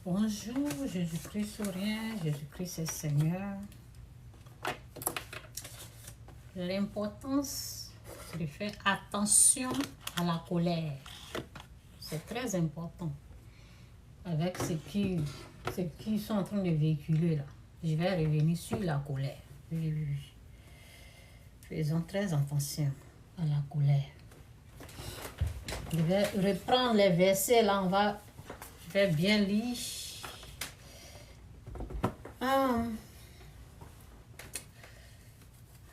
Bonjour, Jésus-Christ sourient, Jésus-Christ est Seigneur. L'importance, c'est de faire attention à la colère. C'est très important avec ce qu'ils sont en train de véhiculer là. Je vais revenir sur la colère. Oui. Faisons très attention à la colère. Je vais reprendre les versets là, je vais bien lire.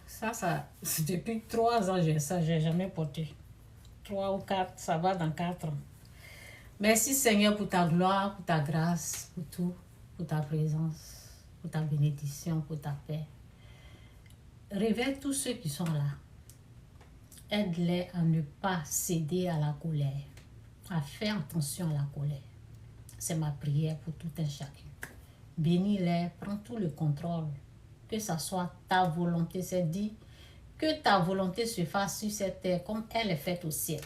Ça, depuis 3 ans, j'ai ça, j'ai jamais porté. 3 ou 4, ça va dans 4 ans. Merci Seigneur pour ta gloire, pour ta grâce, pour tout, pour ta présence, pour ta bénédiction, pour ta paix. Réveille tous ceux qui sont là. Aide-les à ne pas céder à la colère, à faire attention à la colère. C'est ma prière pour tout un chacun. Bénis-les, prends tout le contrôle. Que ça soit ta volonté, c'est dit, que ta volonté se fasse sur cette terre comme elle est faite au ciel.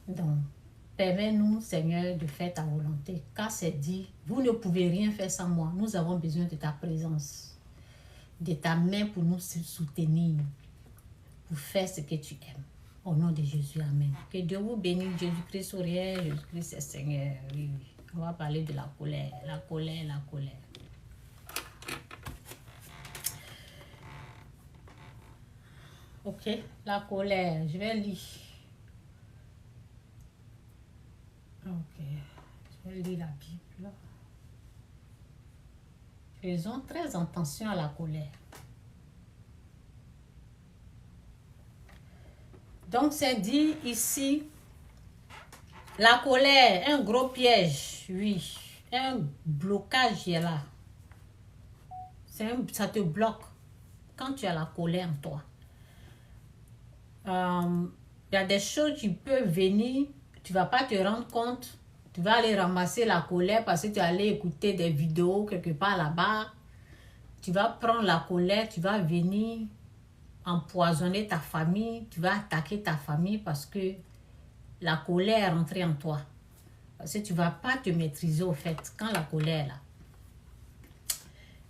Donc, permets-nous, Seigneur, de faire ta volonté, car c'est dit, vous ne pouvez rien faire sans moi. Nous avons besoin de ta présence, de ta main pour nous soutenir, pour faire ce que tu aimes. Au nom de Jésus, amen. Que Dieu vous bénisse, Jésus-Christ sourire, Jésus-Christ est Seigneur. Oui. On va parler de la colère, la colère, la colère. Ok, la colère, je vais lire. Ok, je vais lire la Bible. Faisons très attention à la colère. Donc, c'est dit ici, la colère, un gros piège, oui, un blocage est là. Ça te bloque quand tu as la colère en toi. Y a des choses qui peuvent venir, tu ne vas pas te rendre compte. Tu vas aller ramasser la colère parce que tu vas aller écouter des vidéos quelque part là-bas. Tu vas prendre la colère, tu vas venir empoisonner ta famille, tu vas attaquer ta famille parce que la colère est rentrée en toi. Parce que tu ne vas pas te maîtriser au fait quand la colère est là.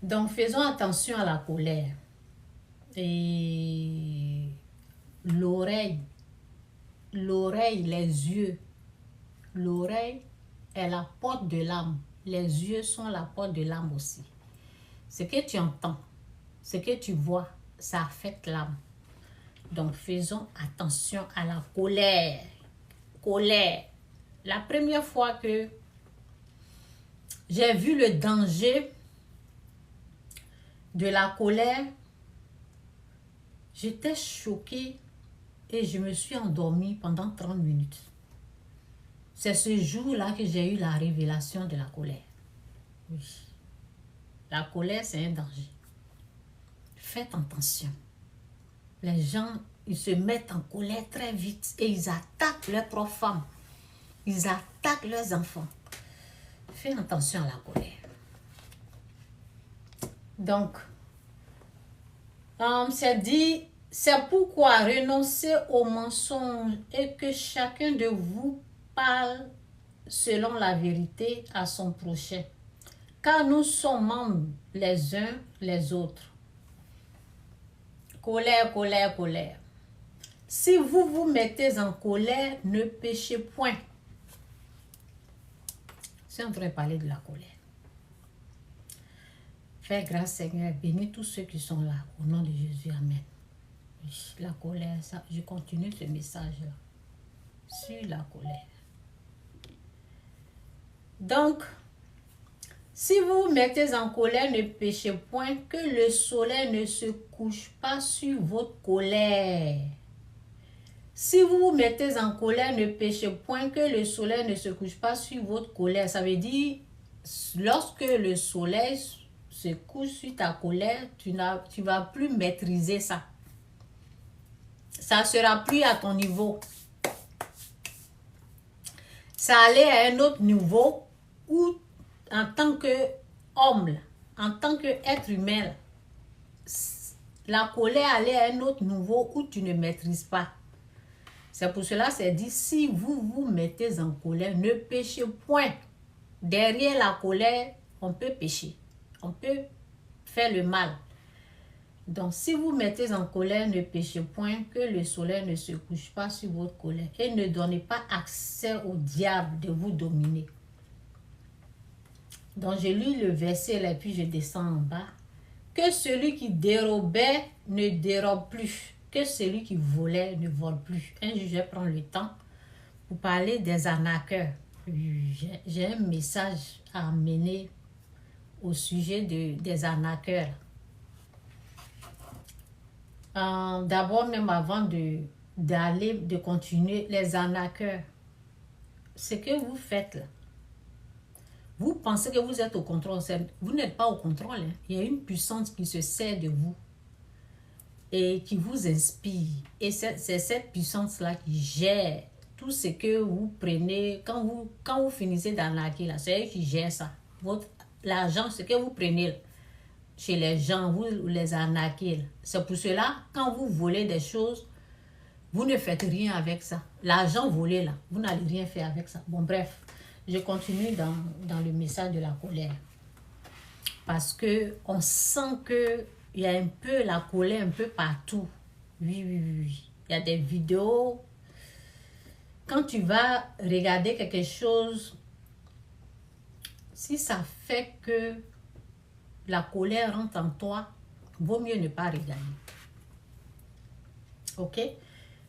Donc, faisons attention à la colère. Et l'oreille, les yeux. L'oreille est la porte de l'âme. Les yeux sont la porte de l'âme aussi. Ce que tu entends, ce que tu vois, ça affecte l'âme. Donc, faisons attention à la colère. Colère. La première fois que j'ai vu le danger de la colère, j'étais choquée et je me suis endormie pendant 30 minutes. C'est ce jour-là que j'ai eu la révélation de la colère. Oui. La colère, c'est un danger. Faites attention. Les gens, ils se mettent en colère très vite et ils attaquent leurs propres femmes. Ils attaquent leurs enfants. Faites attention à la colère. Donc, c'est dit, c'est pourquoi renoncez au mensonge et que chacun de vous parle selon la vérité à son prochain. Car nous sommes membres les uns les autres. Colère, colère, colère. Si vous vous mettez en colère, ne péchez point. C'est en train de parler de la colère. Fais grâce, Seigneur. Bénis tous ceux qui sont là. Au nom de Jésus, amen. La colère, ça, je continue ce message-là. Sur la colère. Donc, si vous vous mettez en colère, ne péchez point, que le soleil ne se couche pas sur votre colère. Si vous vous mettez en colère, ne péchez point, que le soleil ne se couche pas sur votre colère. Ça veut dire, lorsque le soleil se couche sur ta colère, tu ne vas plus maîtriser ça. Ça ne sera plus à ton niveau. Ça allait à un autre niveau où, en tant qu'homme, en tant qu'être humain, la colère allait à un autre niveau où tu ne maîtrises pas. C'est pour cela que c'est dit, si vous vous mettez en colère, ne péchez point. Derrière la colère, on peut pécher. On peut faire le mal. Donc, si vous mettez en colère, ne péchez point, que le soleil ne se couche pas sur votre colère. Et ne donnez pas accès au diable de vous dominer. Donc, je lis le verset et puis je descends en bas. Que celui qui dérobait ne dérobe plus. Que celui qui volait ne vole plus. Un jour, je vais prendre le temps pour parler des arnaqueurs. J'ai un message à amener au sujet des arnaqueurs. D'abord, même avant de continuer, les arnaqueurs, ce que vous faites là, vous pensez que vous êtes au contrôle, vous n'êtes pas au contrôle. Hein. Il y a une puissance qui se sert de vous et qui vous inspire. Et c'est cette puissance-là qui gère tout ce que vous prenez. Quand vous finissez d'arnaquer, c'est eux qui gèrent ça. L'argent, ce que vous prenez chez les gens, vous les arnaquez. C'est pour cela, quand vous volez des choses, vous ne faites rien avec ça. L'argent volé, là, vous n'allez rien faire avec ça. Bon, bref. Je continue dans le message de la colère. Parce qu'on sent qu'il y a un peu la colère un peu partout. Oui. Il y a des vidéos. Quand tu vas regarder quelque chose, si ça fait que la colère rentre en toi, vaut mieux ne pas regarder. Ok?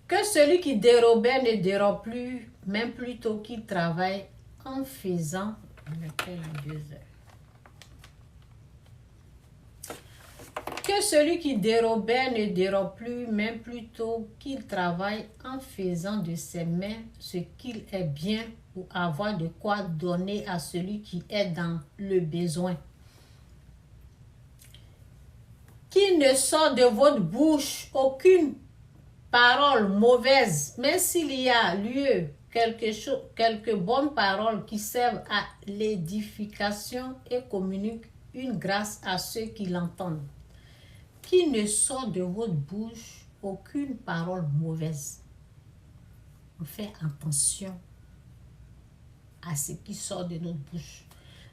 Que celui qui dérobait ne dérobe plus, même plutôt qu'il travaille en faisant, que celui qui dérobait ne dérobe plus, même plutôt qu'il travaille en faisant de ses mains ce qu'il est bien pour avoir de quoi donner à celui qui est dans le besoin. Qu'il ne sort de votre bouche aucune parole mauvaise, mais s'il y a lieu quelques bonnes paroles qui servent à l'édification et communiquent une grâce à ceux qui l'entendent. Qu'il ne sort de votre bouche aucune parole mauvaise. On fait attention à ce qui sort de notre bouche.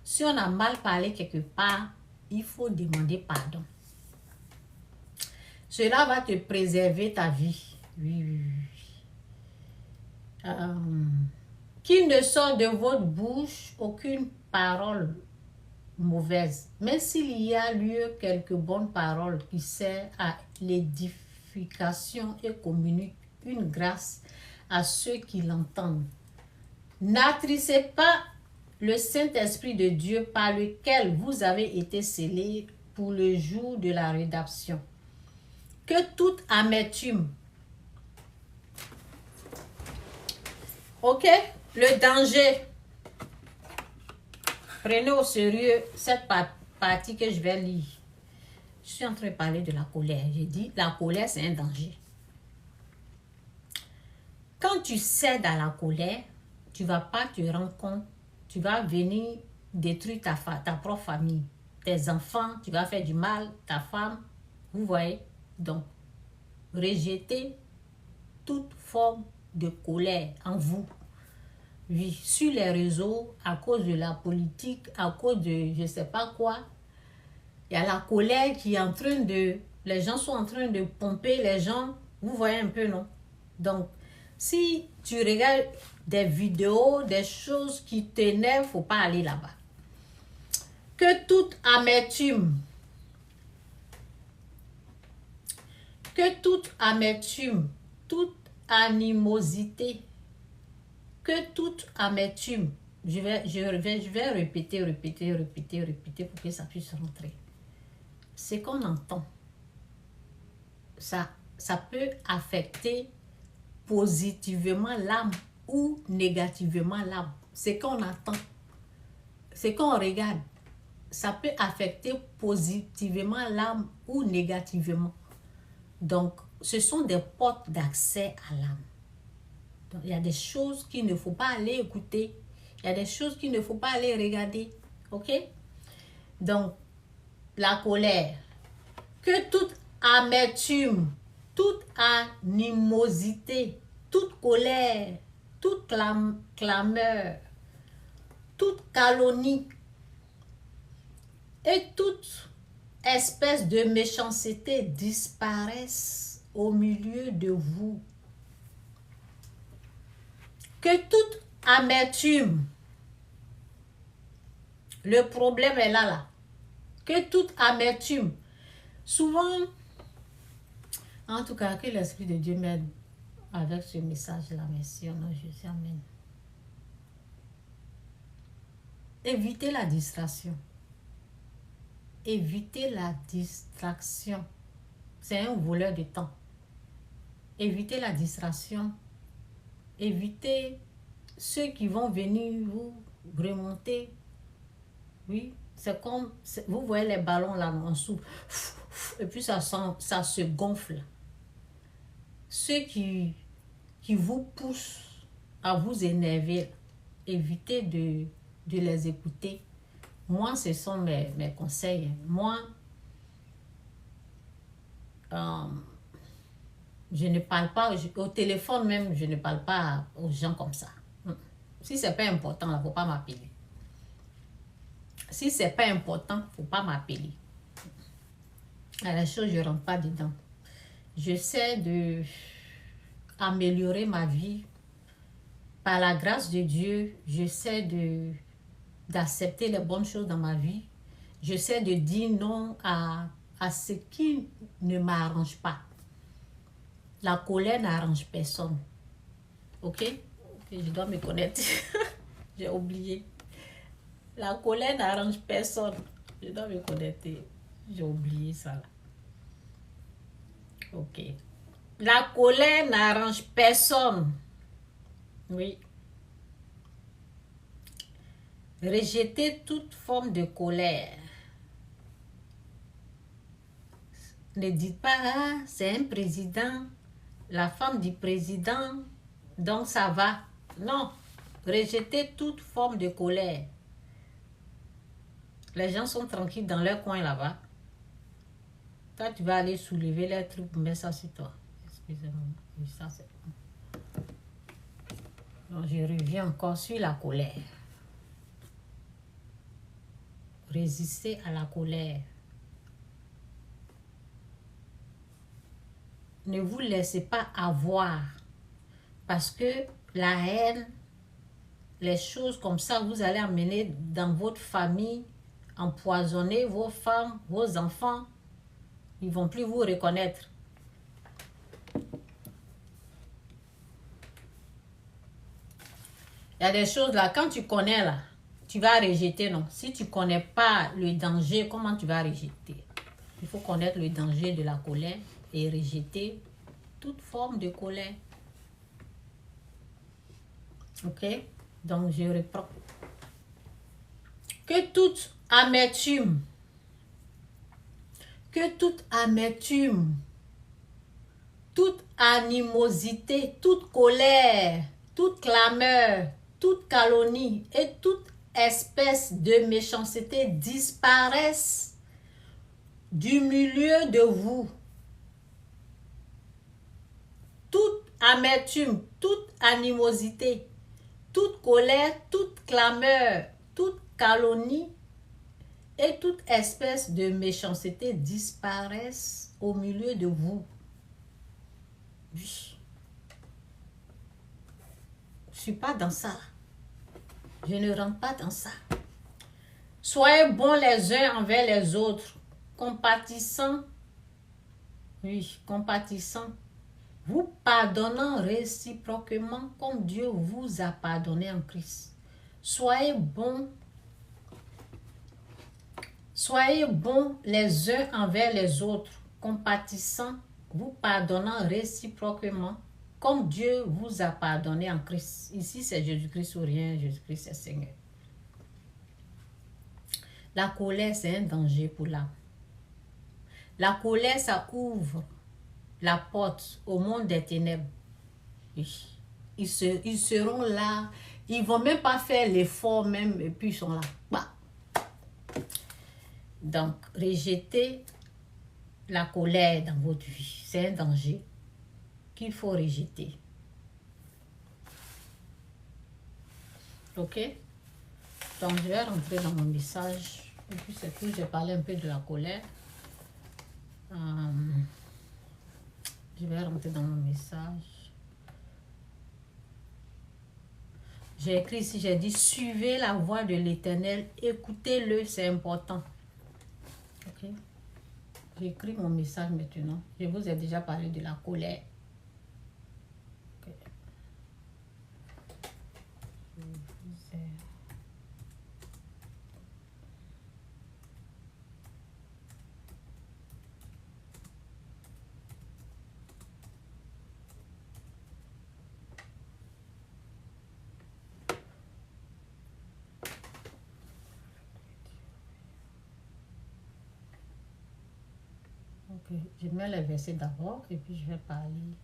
Si on a mal parlé quelque part, il faut demander pardon. Cela va te préserver ta vie. Oui. Qu'il ne sort de votre bouche aucune parole mauvaise, mais s'il y a lieu quelques bonnes paroles qui servent à l'édification et communiquent une grâce à ceux qui l'entendent. N'attristez pas le Saint-Esprit de Dieu par lequel vous avez été scellés pour le jour de la rédemption. Que toute amertume, ok, le danger, prenez au sérieux cette partie que je vais lire. Je suis en train de parler de la colère. J'ai dit, la colère, c'est un danger. Quand tu cèdes à la colère, tu ne vas pas te rendre compte. Tu vas venir détruire ta propre famille. Tes enfants, tu vas faire du mal, ta femme. Vous voyez? Donc, rejetez toute forme de colère en vous. Oui, sur les réseaux, à cause de la politique, à cause de je ne sais pas quoi, il y a la colère qui est en train de... Les gens sont en train de pomper les gens. Vous voyez un peu, non? Donc, si tu regardes des vidéos, des choses qui t'énervent, il ne faut pas aller là-bas. Que toute amertume, toute animosité, que toute amertume, je vais répéter pour que ça puisse rentrer. Ce qu'on entend, ça peut affecter positivement l'âme ou négativement l'âme. Ce qu'on entend, ce qu'on regarde, ça peut affecter positivement l'âme ou négativement. Donc, ce sont des portes d'accès à l'âme. Donc, il y a des choses qu'il ne faut pas aller écouter. Il y a des choses qu'il ne faut pas aller regarder. OK? Donc, la colère. Que toute amertume, toute animosité, toute colère, toute clameur, toute calomnie et toute espèce de méchanceté disparaisse au milieu de vous. Que toute amertume, le problème est là. Que toute amertume, souvent, en tout cas, que l'Esprit de Dieu m'aide avec ce message-là. Merci, au nom de Jésus, amen. Évitez la distraction. Évitez la distraction. C'est un voleur de temps. Évitez la distraction. Évitez ceux qui vont venir vous remonter. Oui, c'est comme, vous voyez les ballons là, on souffle. Et puis ça se gonfle. Ceux qui vous poussent à vous énerver, évitez de les écouter. Moi, ce sont mes conseils. Moi, je ne parle pas, au téléphone même, je ne parle pas aux gens comme ça. Si ce n'est pas important, il ne faut pas m'appeler. Si ce n'est pas important, il ne faut pas m'appeler. La chose, je ne rentre pas dedans. J'essaie d'améliorer ma vie. Par la grâce de Dieu, j'essaie d'accepter les bonnes choses dans ma vie. J'essaie de dire non à ce qui ne m'arrange pas. La colère n'arrange personne. Ok? Je dois me connaître. J'ai oublié. La colère n'arrange personne. Je dois me connecter. J'ai oublié ça. Ok. La colère n'arrange personne. Oui. Rejetez toute forme de colère. Ne dites pas, ah, c'est un président, la femme du président, donc ça va. Non. Rejetez toute forme de colère. Les gens sont tranquilles dans leur coin là-bas. Toi, tu vas aller soulever les trucs pour mettre ça sur toi. Excusez-moi. Oui, ça c'est bon. Donc, je reviens encore sur la colère. Résistez à la colère. Ne vous laissez pas avoir. Parce que la haine, les choses comme ça, vous allez amener dans votre famille, empoisonner vos femmes, vos enfants. Ils ne vont plus vous reconnaître. Il y a des choses là, quand tu connais là, tu vas rejeter, non? Si tu ne connais pas le danger, comment tu vas rejeter? Il faut connaître le danger de la colère et rejeter toute forme de colère. Ok? Donc, je reprends. Que toute amertume, toute animosité, toute colère, toute clameur, toute calomnie et toute espèce de méchanceté disparaissent du milieu de vous. Toute amertume, toute animosité, toute colère, toute clameur, toute calomnie et toute espèce de méchanceté disparaissent au milieu de vous. Oui. Je ne suis pas dans ça. Je ne rentre pas dans ça. Soyez bons les uns envers les autres, compatissants. Oui, compatissants. Vous pardonnant réciproquement comme Dieu vous a pardonné en Christ. Soyez bons les uns envers les autres, compatissants, vous pardonnant réciproquement comme Dieu vous a pardonné en Christ. Ici, c'est Jésus-Christ ou rien, Jésus-Christ est Seigneur. La colère, c'est un danger pour l'âme. La colère, ça ouvre la porte au monde des ténèbres. Ils seront là. Ils ne vont même pas faire l'effort même. Et puis ils sont là. Bah. Donc, rejetez la colère dans votre vie. C'est un danger qu'il faut rejeter. Ok? Donc, je vais rentrer dans mon message. Et puis, c'est tout. J'ai parlé un peu de la colère. Je vais rentrer dans mon message. J'ai écrit ici, j'ai dit, suivez la voix de l'Éternel, écoutez-le, c'est important. Ok? J'ai écrit mon message maintenant. Je vous ai déjà parlé de la colère. Ok. Je vous ai... Ok, je mets les versets d'abord et puis je vais parler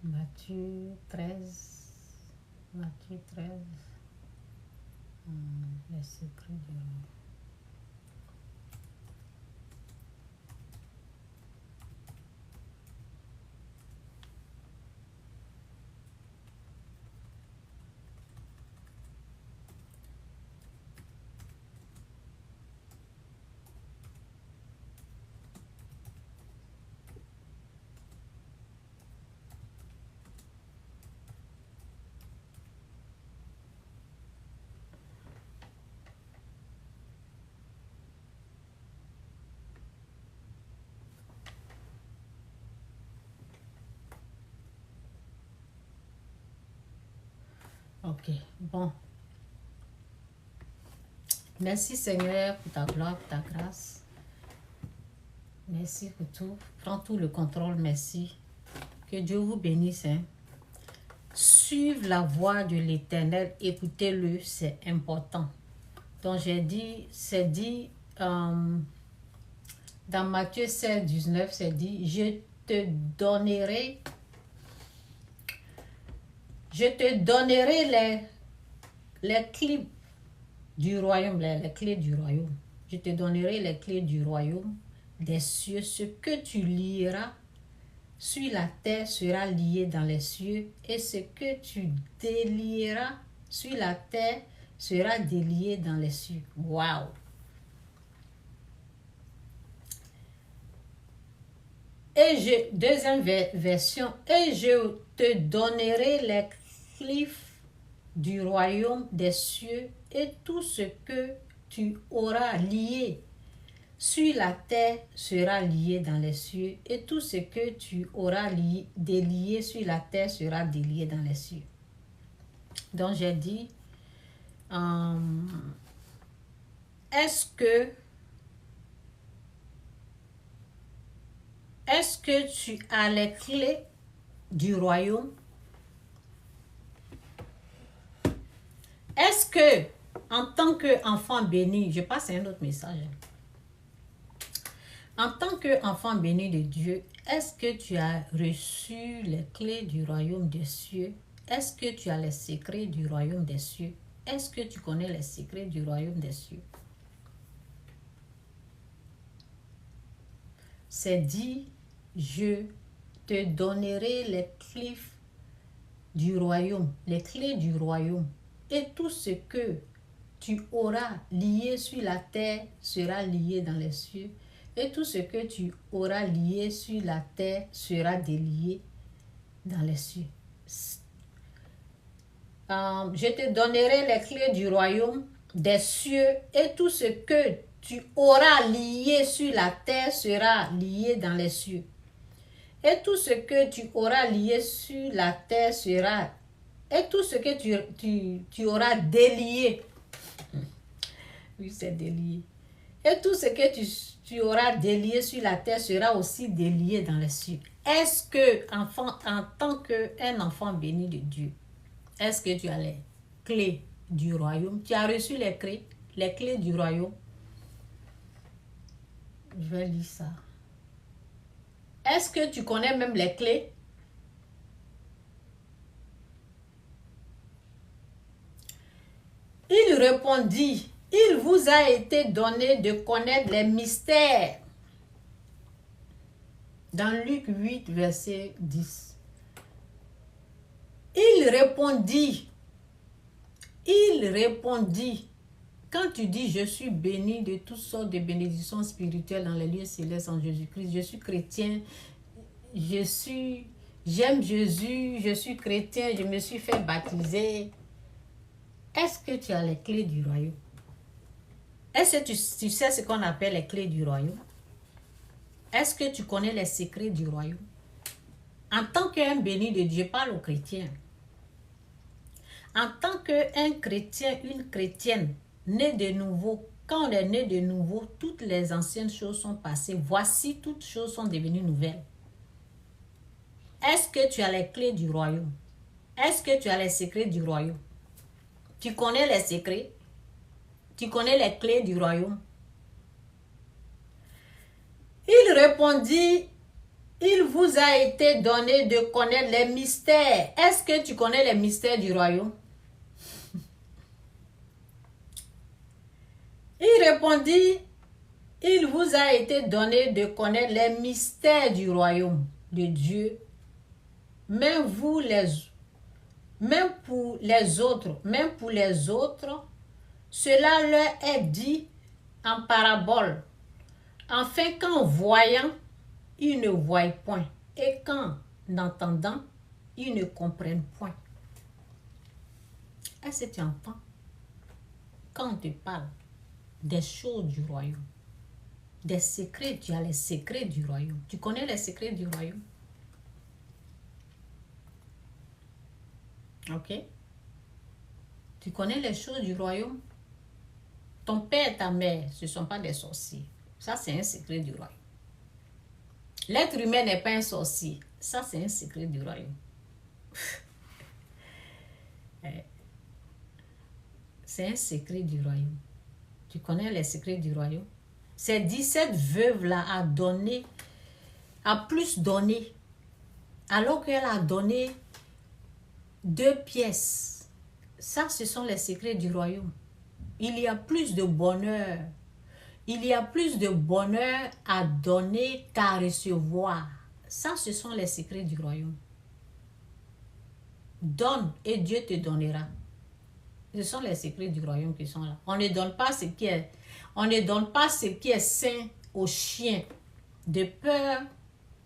Matthieu 13. Matthieu 13. Les secrets du roi. Ok, bon. Merci Seigneur pour ta gloire, pour ta grâce. Merci pour tout. Prends tout le contrôle, merci. Que Dieu vous bénisse. Hein. Suivre la voix de l'Éternel, écoutez-le, c'est important. Donc j'ai dit, c'est dit dans Matthieu 16, 19, c'est dit, je te donnerai les clés du royaume, les clés du royaume. Je te donnerai les clés du royaume des cieux. Ce que tu lieras sur la terre sera lié dans les cieux, et ce que tu délieras sur la terre sera délié dans les cieux. Wow! Deuxième version, et je te donnerai les clés du royaume des cieux, et tout ce que tu auras lié sur la terre sera lié dans les cieux, et tout ce que tu auras délié sur la terre sera délié dans les cieux. Donc j'ai dit, est-ce que tu as les clés du royaume? Est-ce que, en tant qu'enfant béni, je passe à un autre message. En tant qu'enfant béni de Dieu, est-ce que tu as reçu les clés du royaume des cieux? Est-ce que tu as les secrets du royaume des cieux? Est-ce que tu connais les secrets du royaume des cieux? C'est dit, je te donnerai les clés du royaume, les clés du royaume. Et tout ce que tu auras lié sur la terre sera lié dans les cieux. Et tout ce que tu auras lié sur la terre sera délié dans les cieux. Je te donnerai les clés du royaume des cieux, et tout ce que tu auras lié sur la terre sera lié dans les cieux. Et tout ce que tu auras lié sur la terre sera... Et tout ce que tu auras délié. Oui, c'est délié. Et tout ce que tu auras délié sur la terre sera aussi délié dans les cieux. Est-ce que, en tant qu'un enfant béni de Dieu, est-ce que tu as les clés du royaume? Tu as reçu les clés du royaume? Je vais lire ça. Est-ce que tu connais même les clés? Il répondit, il vous a été donné de connaître les mystères. Dans Luc 8, verset 10. Il répondit, quand tu dis je suis béni de toutes sortes de bénédictions spirituelles dans les lieux célestes en Jésus-Christ, je suis chrétien, j'aime Jésus, je suis chrétien, je me suis fait baptiser. Est-ce que tu as les clés du royaume? Est-ce que tu sais ce qu'on appelle les clés du royaume? Est-ce que tu connais les secrets du royaume? En tant qu'un béni de Dieu, parle aux chrétiens. En tant qu'un chrétien, une chrétienne, né de nouveau, quand on est né de nouveau, toutes les anciennes choses sont passées. Voici, toutes choses sont devenues nouvelles. Est-ce que tu as les clés du royaume? Est-ce que tu as les secrets du royaume? Tu connais les secrets? Tu connais les clés du royaume? Il répondit, il vous a été donné de connaître les mystères. Est-ce que tu connais les mystères du royaume? Il répondit, il vous a été donné de connaître les mystères du royaume de Dieu. Même pour les autres, cela leur est dit en parabole, afin qu'en voyant, ils ne voient point, et qu'en entendant, ils ne comprennent point. Est-ce que tu entends quand on te parle des choses du royaume, des secrets? Tu as les secrets du royaume. Tu connais les secrets du royaume? Ok? Tu connais les choses du royaume? Ton père et ta mère, ce ne sont pas des sorciers. Ça, c'est un secret du royaume. L'être humain n'est pas un sorcier. Ça, c'est un secret du royaume. C'est un secret du royaume. Tu connais les secrets du royaume? Ces 17 veuves-là a plus donné, alors qu'elle a donné 2 pièces. Ça, ce sont les secrets du royaume. Il y a plus de bonheur. Il y a plus de bonheur à donner qu'à recevoir. Ça, ce sont les secrets du royaume. Donne et Dieu te donnera. Ce sont les secrets du royaume qui sont là. On ne donne pas ce qui est sain aux chiens, de peur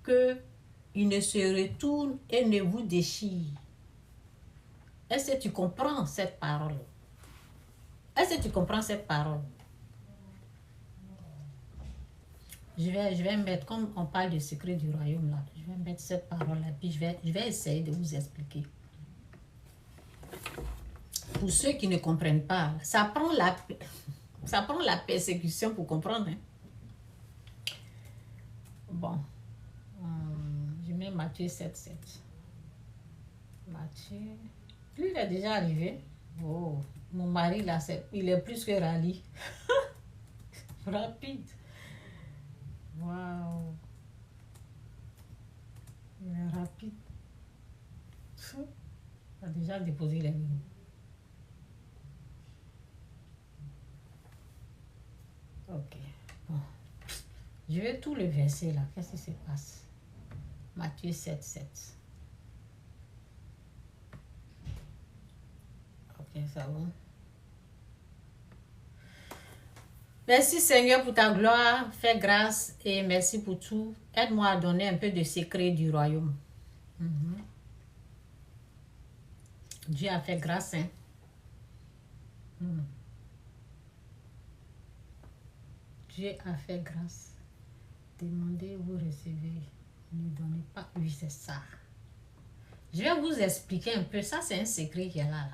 qu'ils ne se retournent et ne vous déchirent. Est-ce que tu comprends cette parole? Est-ce que tu comprends cette parole? Je vais mettre, comme on parle du secret du royaume là, je vais mettre cette parole là, puis je vais essayer de vous expliquer. Pour ceux qui ne comprennent pas, ça prend la persécution pour comprendre. Hein? Bon, je mets Matthieu 7,7. Matthieu, lui il est déjà arrivé. Oh, mon mari là, il est plus que rallye. Rapide. Waouh. Il est rapide. Il a déjà déposé les lignes. Ok. Bon. Je vais tout le verser là. Qu'est-ce qui se passe? Matthieu 7,7. Ok, ça va. Merci Seigneur pour ta gloire, fais grâce et merci pour tout. Aide-moi à donner un peu de secret du royaume. Dieu a fait grâce. Hein? Dieu a fait grâce. Demandez, vous recevez. Ne donnez pas. Oui, c'est ça. Je vais vous expliquer un peu. Ça, c'est un secret qui est là.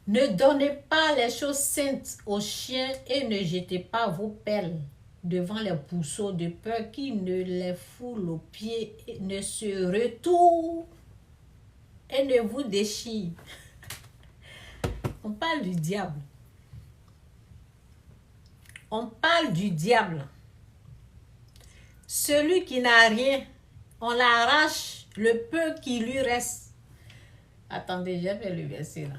Ne donnez pas les choses saintes aux chiens et ne jetez pas vos pelles devant les pourceaux de peur qu'ils ne les foulent aux pieds et ne se retournent et ne vous déchirent. On parle du diable. On parle du diable. Celui qui n'a rien, on l'arrache le peu qui lui reste. Attendez, je vais le verser là.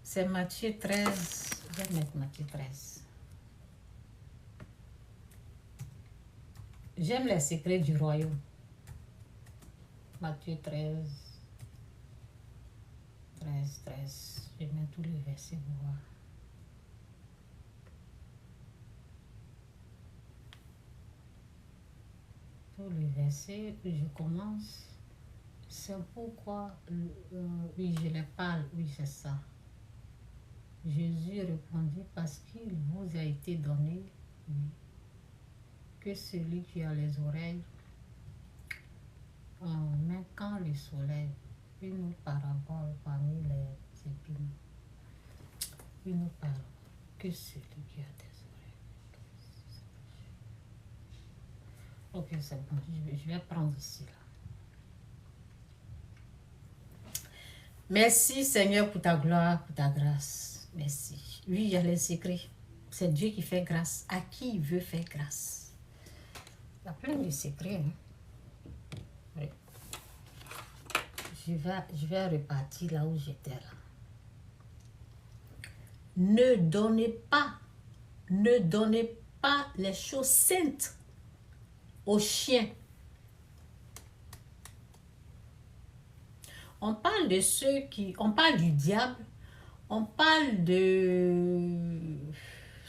C'est Matthieu 13. Je vais mettre Matthieu 13. J'aime les secrets du royaume. Matthieu 13, 13, 13. Je mets tous les versets pour voir. Tous les versets, je commence. C'est pourquoi, oui, je les parle, oui, c'est ça. Jésus répondit, parce qu'il vous a été donné, oui, que celui qui a les oreilles, mais quand le soleil, une parabole parmi les épines, une parabole, que celui qui a des oreilles. Ok, c'est bon, je vais prendre ici là. Merci Seigneur pour ta gloire, pour ta grâce. Merci. Oui, il y a les secrets. C'est Dieu qui fait grâce. À qui il veut faire grâce? Il y a plein de secrets. Hein? Oui. Je vais repartir là où j'étais là. Ne donnez pas les choses saintes aux chiens. On parle de on parle du diable, on parle de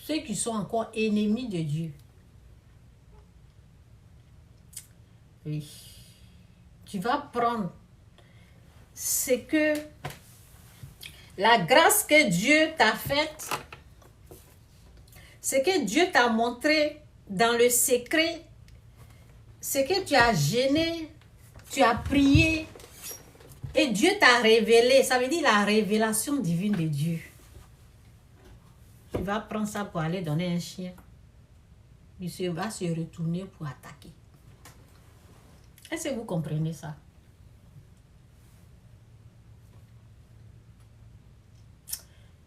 ceux qui sont encore ennemis de Dieu. Oui. Tu vas prendre ce que la grâce que Dieu t'a faite, ce que Dieu t'a montré dans le secret, ce que tu as gêné, tu as prié, et Dieu t'a révélé. Ça veut dire la révélation divine de Dieu. Tu vas prendre ça pour aller donner un chien. Il va se retourner pour attaquer. Est-ce que vous comprenez ça?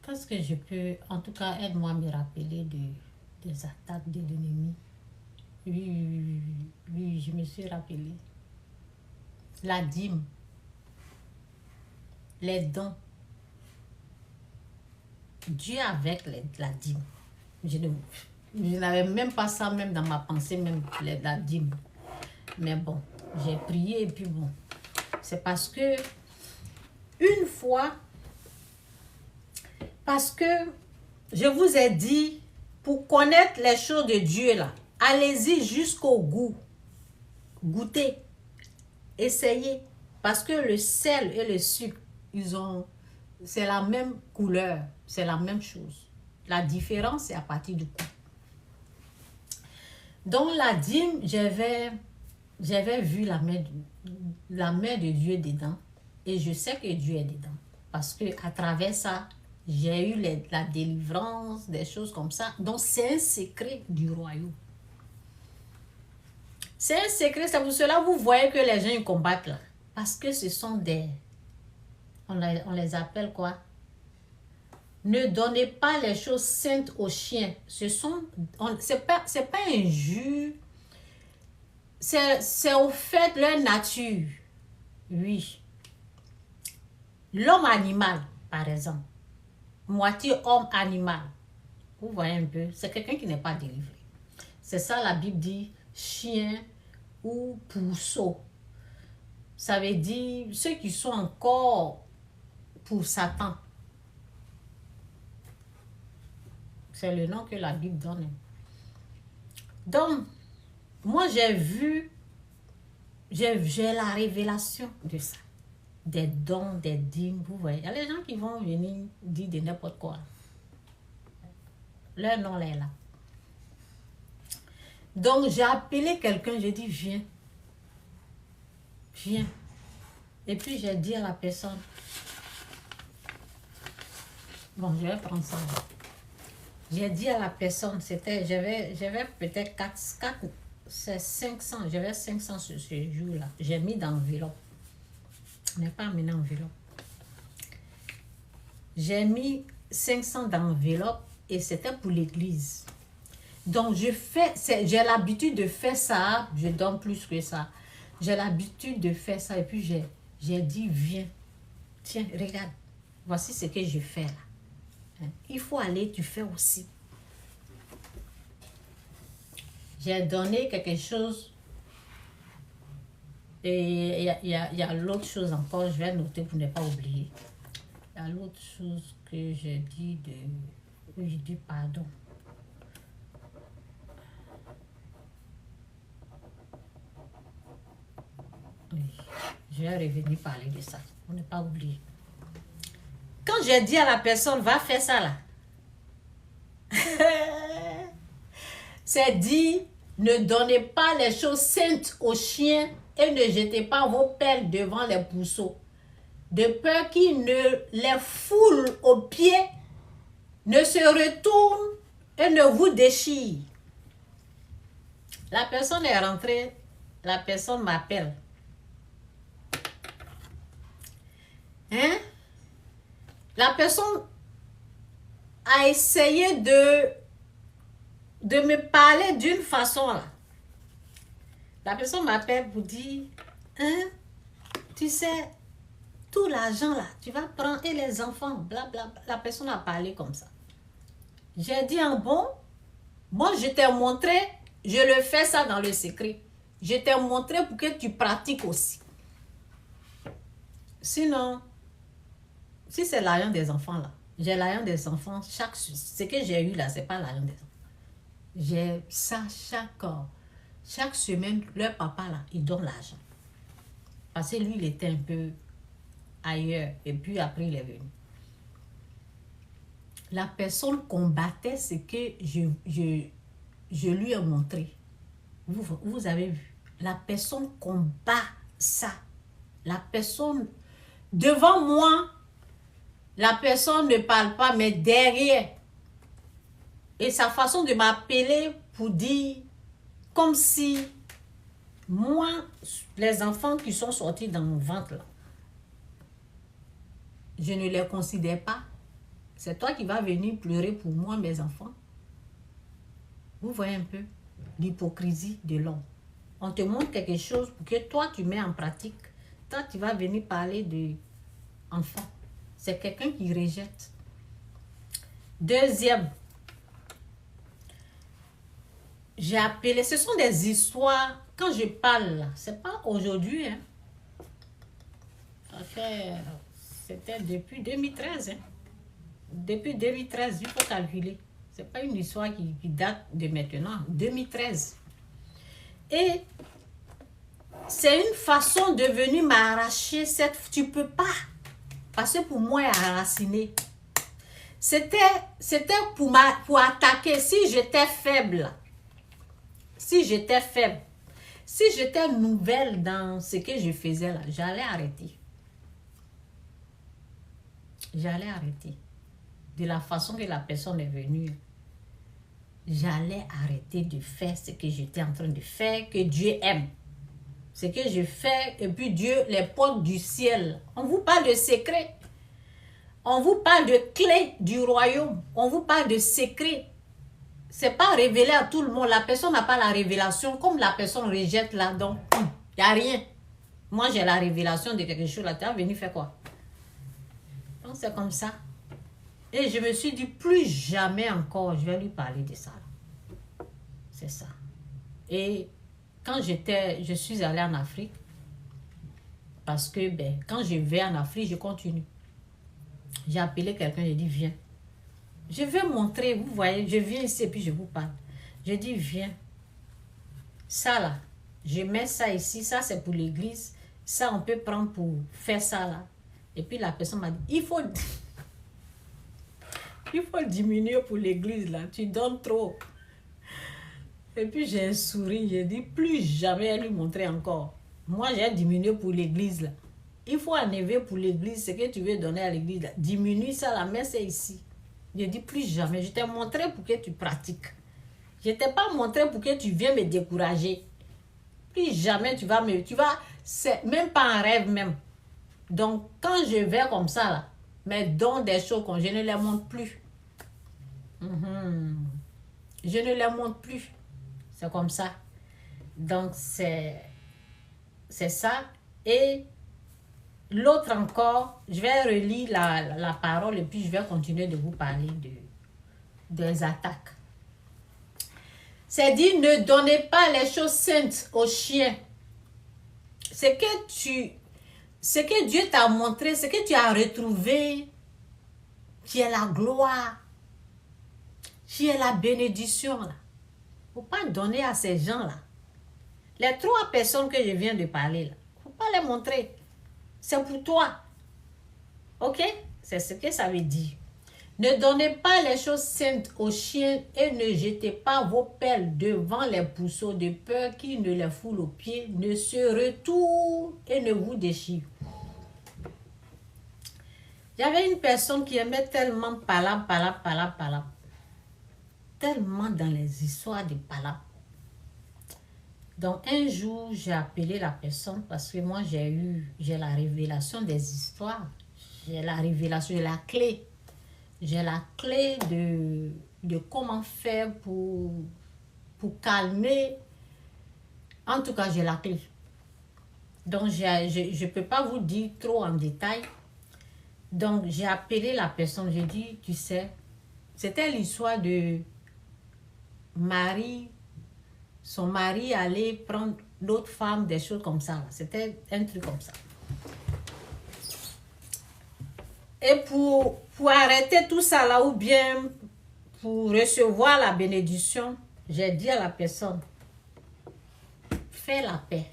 Qu'est-ce que je peux... En tout cas, aide-moi à me rappeler des attaques de l'ennemi. Oui, je me suis rappelé. La dîme. Les dons. Dieu avec la dîme. Je n'avais même pas ça même dans ma pensée, même la dîme. Mais bon, j'ai prié et puis bon. C'est parce que une fois, parce que je vous ai dit, pour connaître les choses de Dieu là, allez-y jusqu'au goût. Goûtez. Essayez. Parce que le sel et le sucre, c'est la même couleur, c'est la même chose. La différence, c'est à partir du goût. Donc la dîme, j'avais vu la main de Dieu dedans. Et je sais que Dieu est dedans. Parce que à travers ça, j'ai eu la délivrance, des choses comme ça. Donc c'est un secret du royaume. C'est un secret, c'est pour cela que vous voyez que les gens ils combattent là. Parce que ce sont des... On les appelle quoi? Ne donnez pas les choses saintes aux chiens. C'est pas un jus. C'est au fait de leur nature. Oui. L'homme animal, par exemple. Moitié homme animal. Vous voyez un peu. C'est quelqu'un qui n'est pas délivré. C'est ça la Bible dit chien ou pourceau. Ça veut dire ceux qui sont encore pour Satan. C'est le nom que la Bible donne. Donc, moi j'ai la révélation de ça. Des dons, des dîmes, vous voyez. Il y a les gens qui vont venir dire de n'importe quoi. Leur nom est là. Donc, j'ai appelé quelqu'un, j'ai dit, viens. Viens. Et puis, j'ai dit à la personne, bon, je vais prendre ça. J'ai dit à la personne, j'avais peut-être 4, c'est 500, j'avais 500 ce jour-là. J'ai mis dans l'enveloppe. Je n'ai pas amené l'enveloppe. J'ai mis 500 dans l'enveloppe et c'était pour l'église. Donc, j'ai l'habitude de faire ça. Je donne plus que ça. J'ai l'habitude de faire ça. Et puis, j'ai dit, viens. Tiens, regarde. Voici ce que je fais là. Il faut aller, tu fais aussi. J'ai donné quelque chose Et il y a l'autre chose encore, je vais noter pour ne pas oublier. Il y a l'autre chose que j'ai dit de... Oui, j'ai dit pardon. Oui, je vais revenir parler de ça, pour ne pas oublier. Quand j'ai dit à la personne, va faire ça là, c'est dit, ne donnez pas les choses saintes aux chiens et ne jetez pas vos pelles devant les pourceaux, de peur qu'ils ne les foulent aux pieds, ne se retournent et ne vous déchirent. La personne est rentrée, la personne m'appelle. Hein? La personne a essayé de me parler d'une façon là. La personne m'appelle pour dire, hein, tu sais, tout l'argent là, tu vas prendre et les enfants, blablabla. La personne a parlé comme ça. J'ai dit, en bon, moi je t'ai montré, je le fais ça dans le secret. Je t'ai montré pour que tu pratiques aussi. Sinon, si c'est l'argent des enfants là, j'ai l'argent des enfants, ce que j'ai eu là, c'est pas l'argent des enfants. J'ai ça chaque semaine, leur papa là, il donne l'argent. Parce que lui, il était un peu ailleurs. Et puis après, il est venu. La personne combattait ce que je lui ai montré. Vous avez vu. La personne combat ça. La personne, devant moi, la personne ne parle pas, mais derrière. Et sa façon de m'appeler pour dire, comme si moi, les enfants qui sont sortis dans mon ventre, là, je ne les considère pas. C'est toi qui vas venir pleurer pour moi, mes enfants. Vous voyez un peu l'hypocrisie de l'homme. On te montre quelque chose pour que toi, tu mets en pratique. Toi, tu vas venir parler de enfants. C'est quelqu'un qui rejette. Deuxième, j'ai appelé, ce sont des histoires, quand je parle là, c'est pas aujourd'hui, hein. C'était depuis 2013, hein. Depuis 2013, il faut calculer. C'est pas une histoire qui date de maintenant, 2013. Et c'est une façon de venir m'arracher cette... Tu peux pas. Parce que pour moi, enraciner. C'était pour attaquer. Si j'étais faible, si j'étais nouvelle dans ce que je faisais là, j'allais arrêter. J'allais arrêter. De la façon que la personne est venue, j'allais arrêter de faire ce que j'étais en train de faire, que Dieu aime. Ce que je fais, et puis Dieu, les portes du ciel. On vous parle de secrets. On vous parle de clés du royaume. On vous parle de secrets. C'est pas révélé à tout le monde. La personne n'a pas la révélation. Comme la personne rejette là, donc il n'y a rien. Moi, j'ai la révélation de quelque chose là. Tu es venu faire quoi? Donc, c'est comme ça. Et je me suis dit, plus jamais encore, je vais lui parler de ça. C'est ça. Et quand je suis allée en Afrique, parce que quand je vais en Afrique, je continue. J'ai appelé quelqu'un, j'ai dit, viens. Je vais montrer, vous voyez, je viens ici et puis je vous parle. Je dis, viens. Ça là, je mets ça ici, ça c'est pour l'église. Ça, on peut prendre pour faire ça là. Et puis la personne m'a dit, il faut diminuer pour l'église là, tu donnes trop. Et puis j'ai un sourire, j'ai dit, plus jamais lui montrer encore. Moi, j'ai diminué pour l'église là. Il faut enlever pour l'église ce que tu veux donner à l'église là. Diminue ça, la messe est ici. Je dis plus jamais. Je t'ai montré pour que tu pratiques. Je t'ai pas montré pour que tu viennes me décourager. Plus jamais c'est même pas un rêve même. Donc, quand je vais comme ça là, mes dons des choses, je ne les montre plus. Je ne les montre plus. C'est comme ça. Donc, c'est ça. Et l'autre encore, je vais relire la parole et puis je vais continuer de vous parler des attaques. C'est dit, ne donnez pas les choses saintes aux chiens ce que Dieu t'a montré, ce que tu as retrouvé, qui est la gloire, qui est la bénédiction, là. Il ne faut pas donner à ces gens-là. Les 3 personnes que je viens de parler, là, il ne faut pas les montrer. C'est pour toi. Ok? C'est ce que ça veut dire. Ne donnez pas les choses saintes aux chiens et ne jetez pas vos pelles devant les pourceaux de peur qu'ils ne les foulent aux pieds, ne se retournent et ne vous déchirent. Il y avait une personne qui aimait tellement palab. Tellement dans les histoires de palab. Donc un jour, j'ai appelé la personne parce que moi j'ai la révélation des histoires. J'ai la révélation de la clé. J'ai la clé de comment faire pour calmer. En tout cas, j'ai la clé. Donc, je ne peux pas vous dire trop en détail. Donc, j'ai appelé la personne. J'ai dit, tu sais, c'était l'histoire de Marie. Son mari allait prendre l'autre femme, des choses comme ça. C'était un truc comme ça. Et pour arrêter tout ça là, ou bien pour recevoir la bénédiction, j'ai dit à la personne, fais la paix.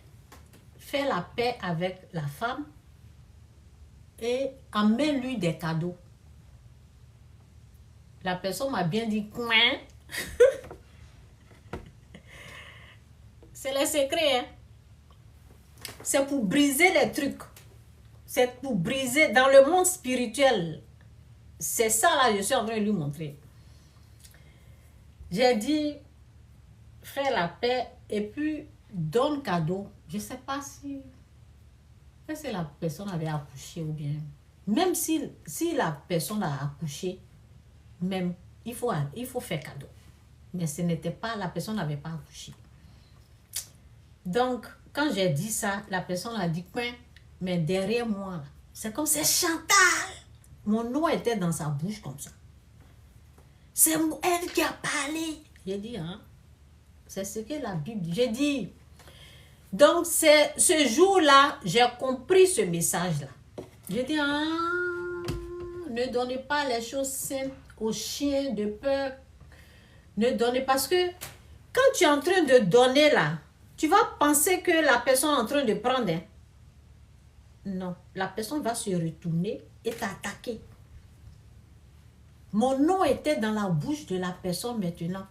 Fais la paix avec la femme et amène-lui des cadeaux. La personne m'a bien dit, quoi? C'est le secret, hein? C'est pour briser les trucs. C'est pour briser dans le monde spirituel. C'est ça là, je suis en train de lui montrer. J'ai dit, fais la paix et puis donne cadeau. Je ne sais pas si la personne avait accouché ou bien. Même si la personne a accouché, même, il faut faire cadeau. Mais ce n'était pas, la personne n'avait pas accouché. Donc, quand j'ai dit ça, la personne a dit, quoi? Mais derrière moi, c'est comme c'est Chantal. Mon nom était dans sa bouche comme ça. C'est elle qui a parlé. J'ai dit, hein? C'est ce que la Bible dit. J'ai dit, donc c'est ce jour-là, j'ai compris ce message-là. J'ai dit, ah, ne donnez pas les choses saintes aux chiens de peur. Ne donnez pas, parce que quand tu es en train de donner là, tu vas penser que la personne est en train de prendre. Hein? Non, la personne va se retourner et t'attaquer. Mon nom était dans la bouche de la personne maintenant.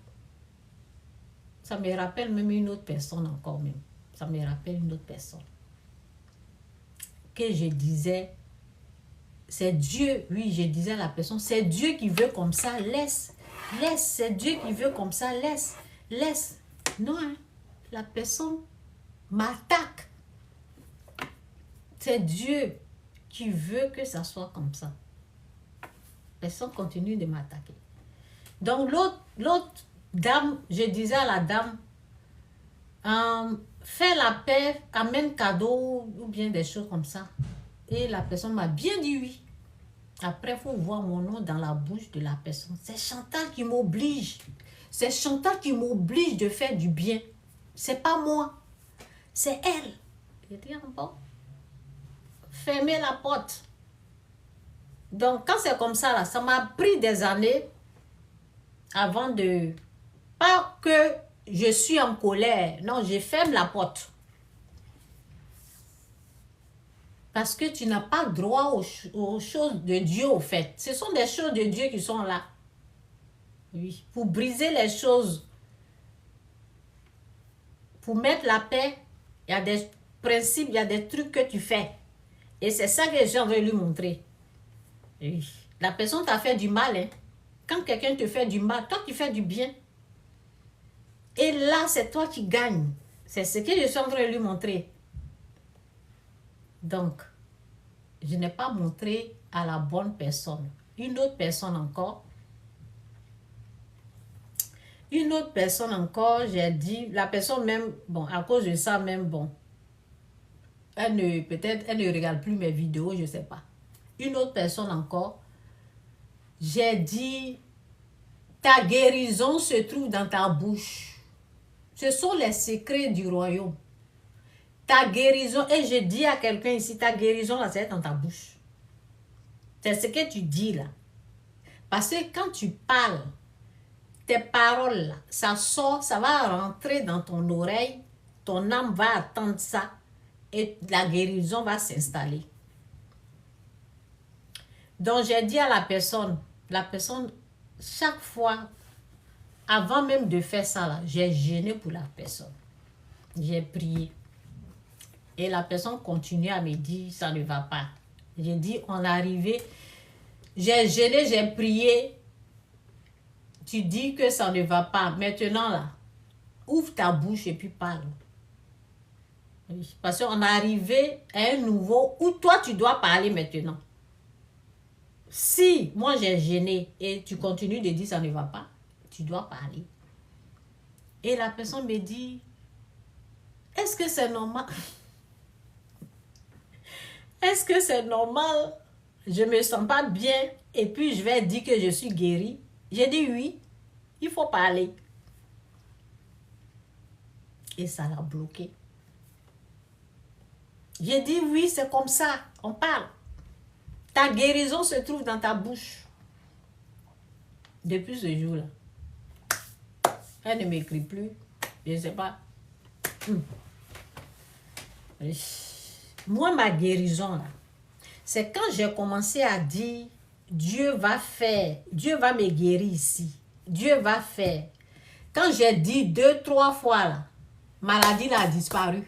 Ça me rappelle même une autre personne encore même. Ça me rappelle une autre personne. Que je disais, c'est Dieu. Oui, je disais à la personne, c'est Dieu qui veut comme ça, laisse. Laisse, c'est Dieu qui veut comme ça, laisse. Laisse. Non, hein, la personne m'attaque. C'est Dieu qui veut que ça soit comme ça. La personne continue de m'attaquer. Donc, l'autre dame, je disais à la dame, fais la paix, amène cadeau ou bien des choses comme ça. Et la personne m'a bien dit oui. Après, il faut voir mon nom dans la bouche de la personne. C'est Chantal qui m'oblige. C'est Chantal qui m'oblige de faire du bien. C'est pas moi. C'est elle. J'ai dit, bon, fermez la porte. Donc, quand c'est comme ça, là, ça m'a pris des années avant de... Pas que je suis en colère. Non, je ferme la porte. Parce que tu n'as pas droit aux choses de Dieu, au fait. Ce sont des choses de Dieu qui sont là. Oui. Pour briser les choses. Pour mettre la paix, il y a des principes, il y a des trucs que tu fais. Et c'est ça que j'ai envie de lui montrer. Oui. La personne t'a fait du mal. Hein. Quand quelqu'un te fait du mal, toi tu fais du bien. Et là, c'est toi qui gagnes. C'est ce que je suis en train de lui montrer. Donc, je n'ai pas montré à la bonne personne. Une autre personne encore. Une autre personne encore, j'ai dit, la personne même, bon, à cause de ça même, bon, peut-être, elle ne regarde plus mes vidéos, je ne sais pas. Une autre personne encore, j'ai dit, ta guérison se trouve dans ta bouche. Ce sont les secrets du royaume. Ta guérison, et je dis à quelqu'un ici, ta guérison, là, c'est dans ta bouche. C'est ce que tu dis, là. Parce que quand tu parles, tes paroles, là, ça sort, ça va rentrer dans ton oreille, ton âme va attendre ça, et la guérison va s'installer. Donc, j'ai dit à la personne, chaque fois, avant même de faire ça, là, j'ai jeûné pour la personne. J'ai prié. Et la personne continue à me dire, ça ne va pas. J'ai dit, on est arrivé. J'ai jeûné, j'ai prié. Tu dis que ça ne va pas. Maintenant, là, ouvre ta bouche et puis parle. Parce qu'on est arrivé à un niveau où toi, tu dois parler maintenant. Si moi, j'ai jeûné et tu continues de dire ça ne va pas, tu dois parler. Et la personne me dit, est-ce que c'est normal? Est-ce que c'est normal? Je ne me sens pas bien et puis je vais dire que je suis guérie. J'ai dit oui, il faut parler. Et ça l'a bloqué. J'ai dit oui, c'est comme ça, on parle. Ta guérison se trouve dans ta bouche. Depuis ce jour-là, elle ne m'écrit plus. Je ne sais pas. Moi, ma guérison, là, c'est quand j'ai commencé à dire, Dieu va faire, Dieu va me guérir ici. Dieu va faire. Quand j'ai dit 2, 3 fois, la maladie là, a disparu.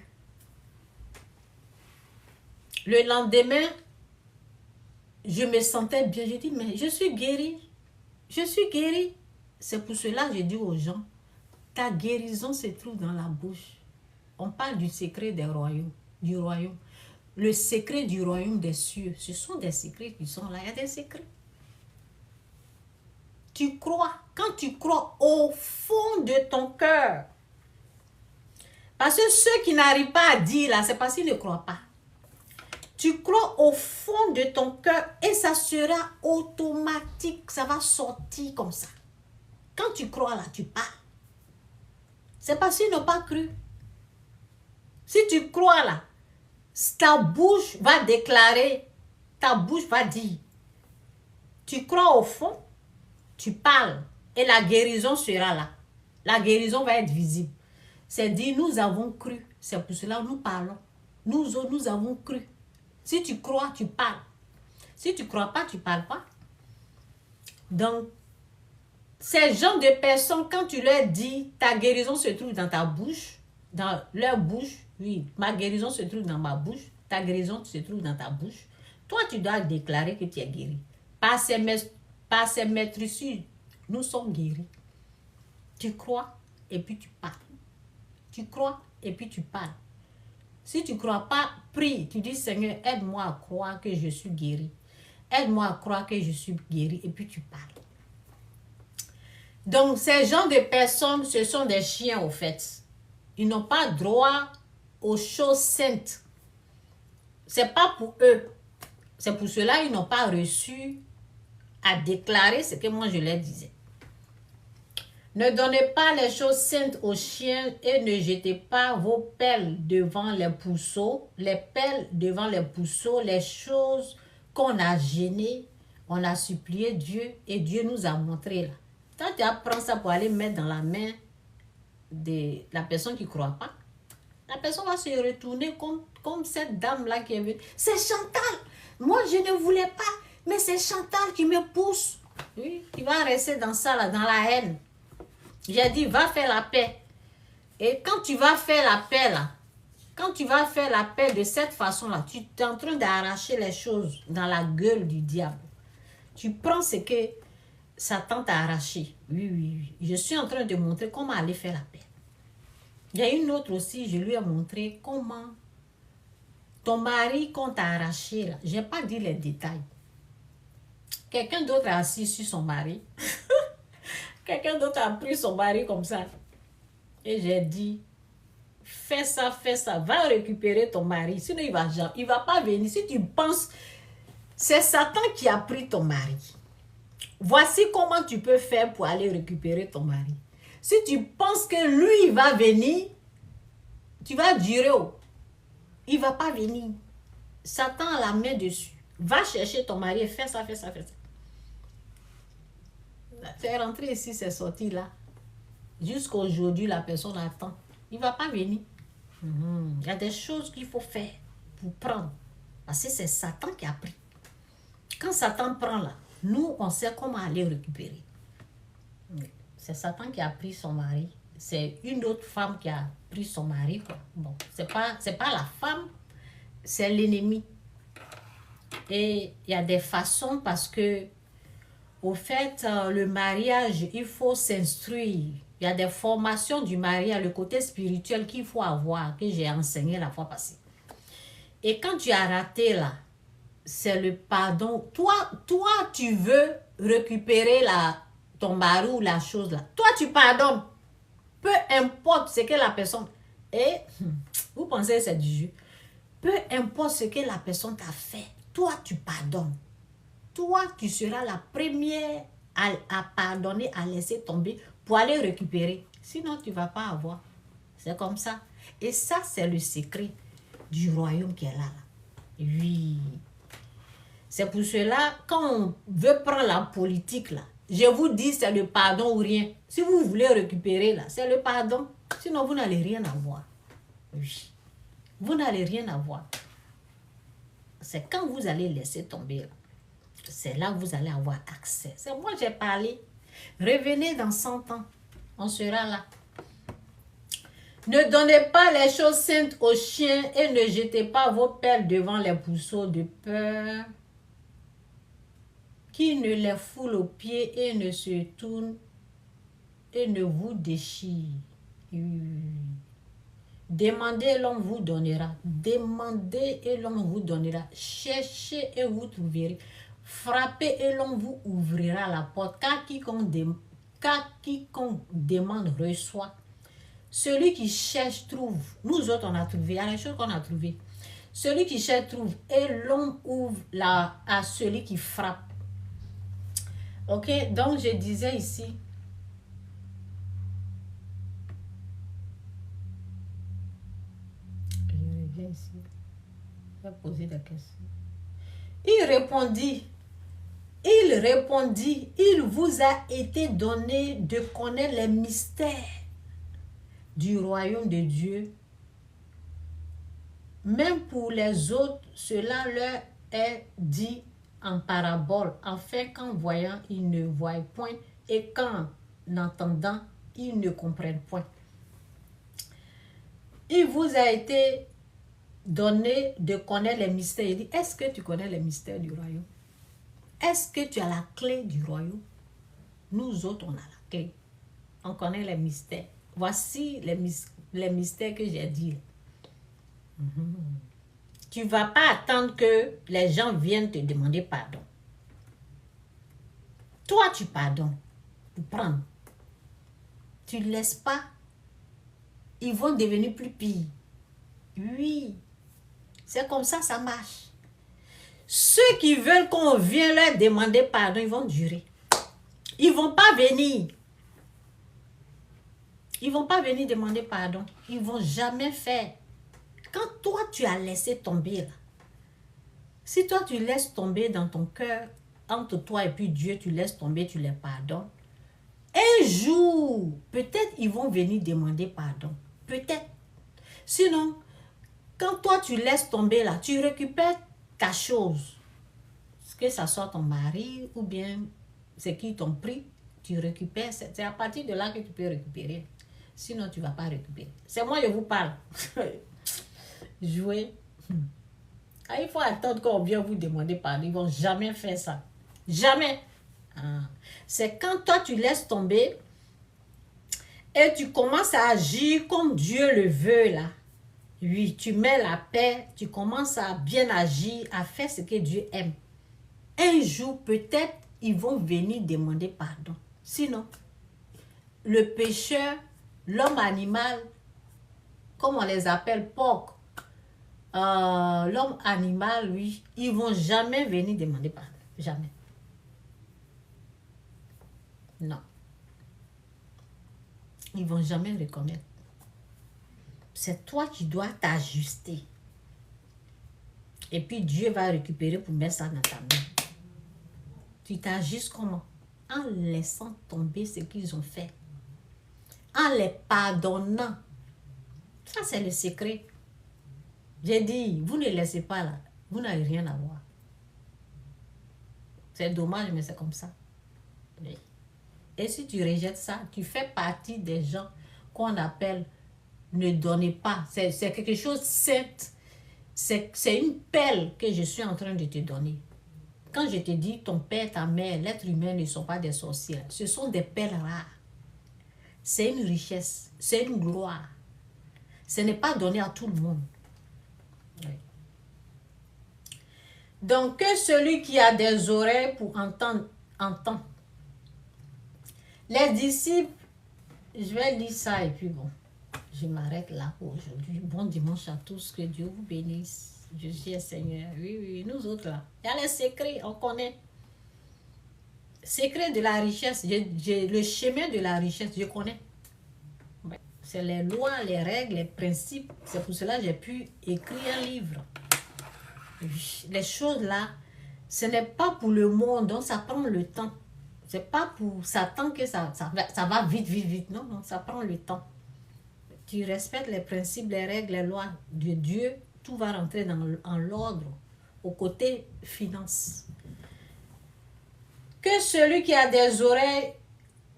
Le lendemain, je me sentais bien. J'ai dit, mais je suis guérie. Je suis guérie. C'est pour cela que je dis aux gens, ta guérison se trouve dans la bouche. On parle du secret des royaumes, du royaume. Le secret du royaume des cieux, ce sont des secrets qui sont là. Il y a des secrets. Tu crois, quand tu crois au fond de ton cœur. Parce que ceux qui n'arrivent pas à dire là, c'est parce qu'ils ne croient pas. Tu crois au fond de ton cœur et ça sera automatique. Ça va sortir comme ça. Quand tu crois là, tu parles. C'est parce qu'ils n'ont pas cru. Si tu crois là, ta bouche va déclarer, ta bouche va dire. Tu crois au fond, tu parles et la guérison sera là. La guérison va être visible. C'est dire, nous avons cru. C'est pour cela que nous parlons. Nous avons cru. Si tu crois, tu parles. Si tu ne crois pas, tu ne parles pas. Donc, ces gens de personnes, quand tu leur dis, ta guérison se trouve dans ta bouche, dans leur bouche, oui, ma guérison se trouve dans ma bouche, ta guérison se trouve dans ta bouche, toi, tu dois déclarer que tu es guéri. Par ces maîtresses, nous sommes guéris. Tu crois et puis tu parles. Tu crois et puis tu parles. Si tu ne crois pas, prie. Tu dis, Seigneur, aide-moi à croire que je suis guéri. Aide-moi à croire que je suis guéri. Et puis tu parles. Donc, ces gens de personnes, ce sont des chiens, au fait. Ils n'ont pas droit aux choses saintes. Ce n'est pas pour eux. C'est pour cela qu'ils n'ont pas reçu à déclarer ce que moi je leur disais. Ne donnez pas les choses saintes aux chiens et ne jetez pas vos pelles devant les pourceaux. Les pelles devant les pourceaux, les choses qu'on a gênées, on a supplié Dieu et Dieu nous a montré là. Quand tu apprends ça pour aller mettre dans la main de la personne qui ne croit pas, la personne va se retourner comme cette dame-là qui est venue. C'est Chantal. Moi, je ne voulais pas, mais c'est Chantal qui me pousse. Oui, il va rester dans ça, là, dans la haine. J'ai dit, va faire la paix. Et quand tu vas faire la paix, là, quand tu vas faire la paix de cette façon-là, tu es en train d'arracher les choses dans la gueule du diable. Tu prends ce que Satan t'a arraché. Oui, oui, oui. Je suis en train de montrer comment aller faire la paix. Il y a une autre aussi, je lui ai montré comment ton mari qu'on t'a arraché, là, je n'ai pas dit les détails. Quelqu'un d'autre a assis sur son mari. Quelqu'un d'autre a pris son mari comme ça. Et j'ai dit, fais ça, va récupérer ton mari. Sinon, il ne va pas venir. Si tu penses, c'est Satan qui a pris ton mari. Voici comment tu peux faire pour aller récupérer ton mari. Si tu penses que lui, il va venir, tu vas durer. il ne va pas venir. Satan a la main dessus. Va chercher ton mari et fais ça, fais ça, fais ça. C'est rentré ici, c'est sorti là. Jusqu'à aujourd'hui, la personne attend. Il ne va pas venir. Il y a des choses qu'il faut faire pour prendre. Parce que c'est Satan qui a pris. Quand Satan prend là, nous, on sait comment aller récupérer. C'est Satan qui a pris son mari. C'est une autre femme qui a pris son mari, quoi. Bon, c'est pas la femme, c'est l'ennemi. Et il y a des façons parce que, au fait, le mariage, il faut s'instruire. Il y a des formations du mariage, le côté spirituel qu'il faut avoir, que j'ai enseigné la fois passée. Et quand tu as raté là, c'est le pardon. Toi, tu veux récupérer ton mari ou la chose là. Toi, tu pardonnes. Peu importe ce que la personne... Et vous pensez que c'est du jeu. Peu importe ce que la personne t'a fait, toi, tu pardonnes. Toi, tu seras la première à pardonner, à laisser tomber pour aller récupérer. Sinon, tu ne vas pas avoir. C'est comme ça. Et ça, c'est le secret du royaume qui est là. Oui. C'est pour cela, quand on veut prendre la politique, là, je vous dis, c'est le pardon ou rien. Si vous voulez récupérer, là, c'est le pardon. Sinon, vous n'allez rien avoir. Oui. Vous n'allez rien avoir. C'est quand vous allez laisser tomber, là, c'est là que vous allez avoir accès. C'est moi, j'ai parlé. Revenez dans 100 ans. On sera là. Ne donnez pas les choses saintes aux chiens et ne jetez pas vos perles devant les pourceaux de peur, qui ne les foule aux pieds et ne se tourne et ne vous déchire. Demandez et l'on vous donnera. Demandez et l'on vous donnera. Cherchez et vous trouverez. Frappez et l'on vous ouvrira la porte. Car quiconque demande reçoit. Celui qui cherche trouve. Nous autres on a trouvé. Il y a des choses qu'on a trouvées. Celui qui cherche trouve. Et l'on ouvre à celui qui frappe. Ok, donc je disais ici. Je reviens ici. Je vais poser des questions. Il répondit, il vous a été donné de connaître les mystères du royaume de Dieu. Même pour les autres, cela leur est dit en parabole, afin qu'en voyant, ils ne voient point, et qu'en entendant, ils ne comprennent point. Il vous a été donné de connaître les mystères. Il dit, est-ce que tu connais les mystères du royaume? Est-ce que tu as la clé du royaume? Nous autres, on a la clé. On connaît les mystères. Voici les mystères que j'ai dit. Tu ne vas pas attendre que les gens viennent te demander pardon. Toi, tu pardonnes pour prendre. Tu ne laisses pas. Ils vont devenir plus pires. Oui. C'est comme ça, ça marche. Ceux qui veulent qu'on vienne leur demander pardon, ils vont durer. Ils ne vont pas venir. Ils ne vont pas venir demander pardon. Ils ne vont jamais faire. Quand toi, tu as laissé tomber, là, si toi, tu laisses tomber dans ton cœur, entre toi et puis Dieu, tu laisses tomber, tu les pardonnes, un jour, peut-être ils vont venir demander pardon. Peut-être. Sinon, quand toi, tu laisses tomber là, tu récupères ta chose. Que ça soit ton mari ou bien c'est qui t'ont pris, tu récupères. C'est à partir de là que tu peux récupérer. Sinon, tu ne vas pas récupérer. C'est moi, je vous parle. Jouer. Ah, il faut attendre qu'on vienne vous demander pardon. Ils ne vont jamais faire ça. Jamais. Ah. C'est quand toi, tu laisses tomber et tu commences à agir comme Dieu le veut là. Oui, tu mets la paix, tu commences à bien agir, à faire ce que Dieu aime. Un jour, peut-être, ils vont venir demander pardon. Sinon, le pécheur, l'homme animal, comme on les appelle, porc, l'homme animal, oui, ils ne vont jamais venir demander pardon. Jamais. Non. Ils ne vont jamais reconnaître. C'est toi qui dois t'ajuster. Et puis Dieu va récupérer pour mettre ça dans ta main. Tu t'agisses comment? En laissant tomber ce qu'ils ont fait. En les pardonnant. Ça, c'est le secret. J'ai dit, vous ne laissez pas là. Vous n'avez rien à voir. C'est dommage, mais c'est comme ça. Oui. Et si tu rejettes ça, tu fais partie des gens qu'on appelle ne donnez pas. C'est quelque chose de saint. C'est une pelle que je suis en train de te donner. Quand je te dis ton père, ta mère, l'être humain ne sont pas des sorcières. Ce sont des pelles rares. C'est une richesse. C'est une gloire. Ce n'est pas donné à tout le monde. Oui. Donc, que celui qui a des oreilles pour entendre, entend. Les disciples, je vais lire ça et puis bon, je m'arrête là pour aujourd'hui. Bon dimanche à tous, que Dieu vous bénisse. Je suis le Seigneur. Oui, nous autres là. Il y a les secrets, on connaît. Secret de la richesse, le chemin de la richesse, je connais. C'est les lois, les règles, les principes. C'est pour cela que j'ai pu écrire un livre. Les choses là, ce n'est pas pour le monde, donc ça prend le temps. C'est pas pour Satan que ça va vite. Non, ça prend le temps. Tu respectes les principes, les règles, les lois de Dieu, tout va rentrer en l'ordre, au côté finance. Que celui qui a des oreilles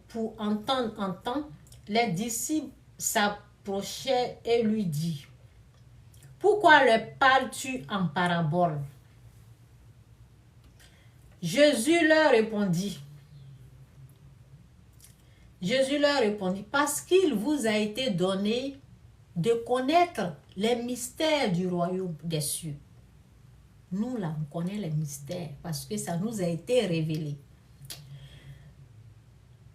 pour entendre, entend. Les disciples s'approchaient et lui dit, pourquoi leur parles-tu en parabole? Jésus leur répondit, parce qu'il vous a été donné de connaître les mystères du royaume des cieux. Nous, là, on connaît les mystères parce que ça nous a été révélé.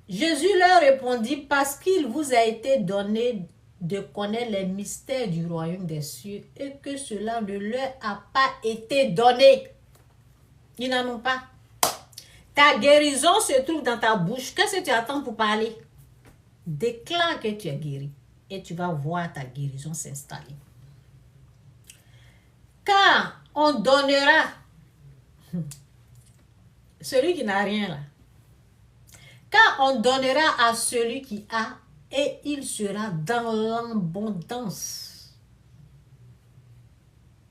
Jésus leur répondit, parce qu'il vous a été donné de connaître les mystères du royaume des cieux et que cela ne leur a pas été donné. Ils n'en ont pas. Ta guérison se trouve dans ta bouche. Qu'est-ce que tu attends pour parler? Déclare que tu es guéri et tu vas voir ta guérison s'installer. Car on donnera, celui qui n'a rien là, car on donnera à celui qui a et il sera dans l'abondance.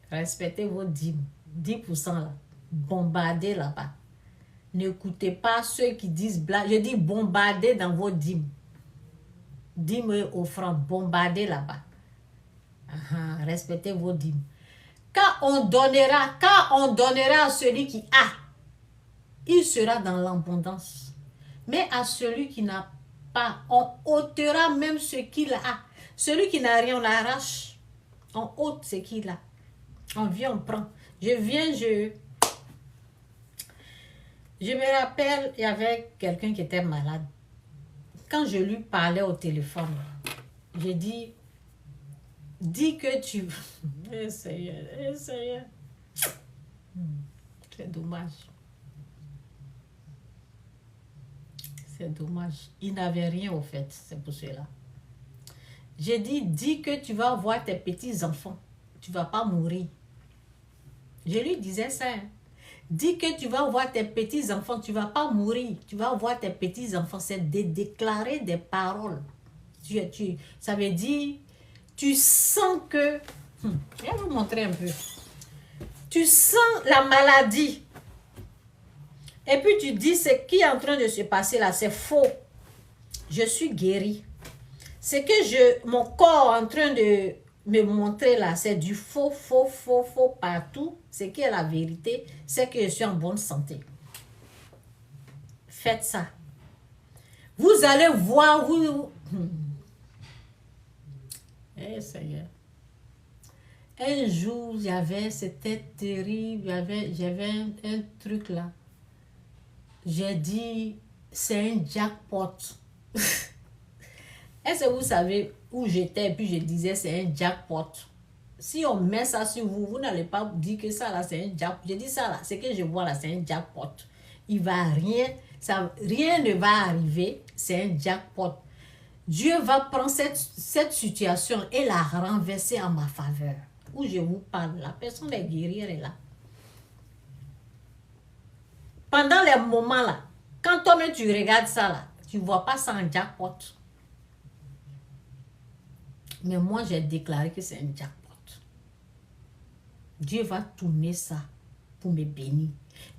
Respectez vos dîmes, 10% là, bombardez là-bas. N'écoutez pas ceux qui disent blague. Je dis bombardez dans vos dîmes. Dîmes et offrandes, bombardez là-bas. Respectez vos dîmes. Car on donnera à celui qui a, il sera dans l'abondance. Mais à celui qui n'a pas, on ôtera même ce qu'il a. Celui qui n'a rien, on l'arrache. On ôte ce qu'il a. On vient, on prend. Je me rappelle, il y avait quelqu'un qui était malade. Quand je lui parlais au téléphone, j'ai dit, dis que tu... Seigneur. C'est dommage. C'est dommage. Il n'avait rien au fait, c'est pour cela. J'ai dit, dis que tu vas voir tes petits-enfants. Tu ne vas pas mourir. Je lui disais ça. Dis que tu vas voir tes petits-enfants. Tu ne vas pas mourir. Tu vas voir tes petits-enfants. C'est de déclarer des paroles. Ça veut dire, tu sens que... Je vais vous montrer un peu. Tu sens la maladie. Et puis tu dis, ce qui est en train de se passer là, c'est faux. Je suis guéri. Ce que mon corps est en train de me montrer là, c'est du faux partout. Ce qui est la vérité, c'est que je suis en bonne santé. Faites ça. Vous allez voir, Seigneur. Un jour, c'était terrible, j'avais un truc là. J'ai dit, c'est un jackpot. Est-ce que vous savez où j'étais? Puis je disais, c'est un jackpot. Si on met ça sur vous, vous n'allez pas dire que ça là, c'est un jackpot. Je dis ça là, ce que je vois là, c'est un jackpot. Rien ne va arriver, c'est un jackpot. Dieu va prendre cette situation et la renverser en ma faveur. où je vous parle, la personne est guérie, elle est là. Pendant les moments là, quand toi-même tu regardes ça là, tu ne vois pas ça en jackpot. Mais moi, j'ai déclaré que c'est un jackpot. Dieu va tourner ça pour me bénir.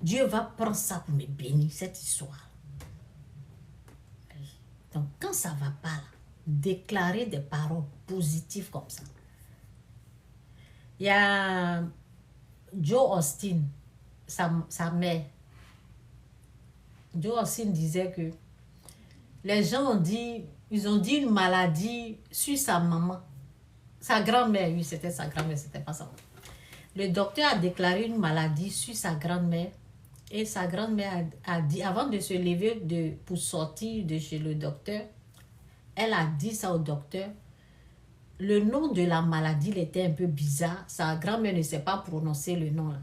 Dieu va prendre ça pour me bénir, cette histoire. Donc, quand ça ne va pas là, déclarer des paroles positives comme ça. Il y a Joe Austin, sa mère. Joe Austin disait que les gens ont dit, ils ont dit une maladie sur sa maman. Sa grand-mère, oui, c'était sa grand-mère, c'était pas sa maman. Le docteur a déclaré une maladie sur sa grand-mère. Et sa grand-mère a dit, avant de se lever pour sortir de chez le docteur, elle a dit ça au docteur. Le nom de la maladie il était un peu bizarre. Sa grand-mère ne sait pas prononcer le nom là.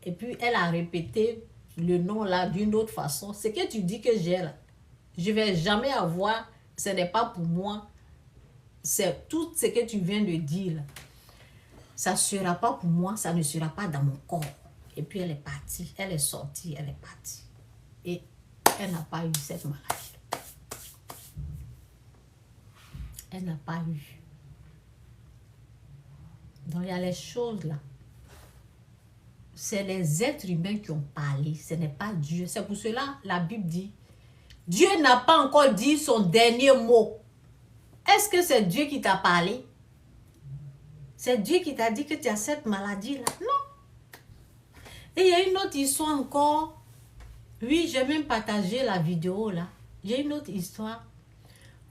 Et puis elle a répété le nom là d'une autre façon. Ce que tu dis que j'ai là, je ne vais jamais avoir, ce n'est pas pour moi. C'est tout ce que tu viens de dire là. Ça ne sera pas pour moi, ça ne sera pas dans mon corps. Et puis elle est partie, elle est sortie, elle est partie. Et elle n'a pas eu cette maladie. Elle n'a pas eu. Donc il y a les choses là. C'est les êtres humains qui ont parlé, ce n'est pas Dieu. C'est pour cela la Bible dit, Dieu n'a pas encore dit son dernier mot. Est-ce que c'est Dieu qui t'a parlé? C'est Dieu qui t'a dit que tu as cette maladie-là? Non. Et il y a une autre histoire encore. Oui, j'ai même partagé la vidéo là. Il y a une autre histoire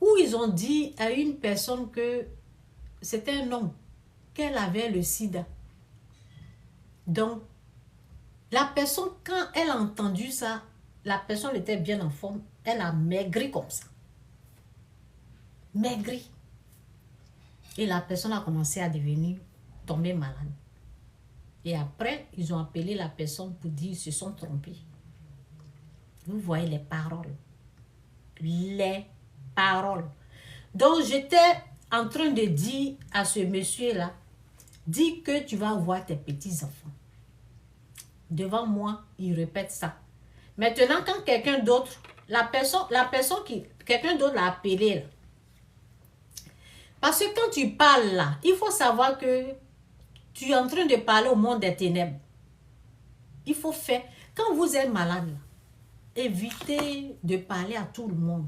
où ils ont dit à une personne que c'était un homme, qu'elle avait le sida. Donc, la personne, quand elle a entendu ça, la personne était bien en forme. Elle a maigri comme ça. Maigri. Et la personne a commencé à tomber malade. Et après, ils ont appelé la personne pour dire qu'ils se sont trompés. Vous voyez les paroles. Les paroles. Donc, j'étais en train de dire à ce monsieur-là, dis que tu vas voir tes petits-enfants. Devant moi, il répète ça. Maintenant, quand quelqu'un d'autre, quelqu'un d'autre l'a appelé là. Parce que quand tu parles là, il faut savoir que tu es en train de parler au monde des ténèbres. Il faut faire, quand vous êtes malade là, évitez de parler à tout le monde.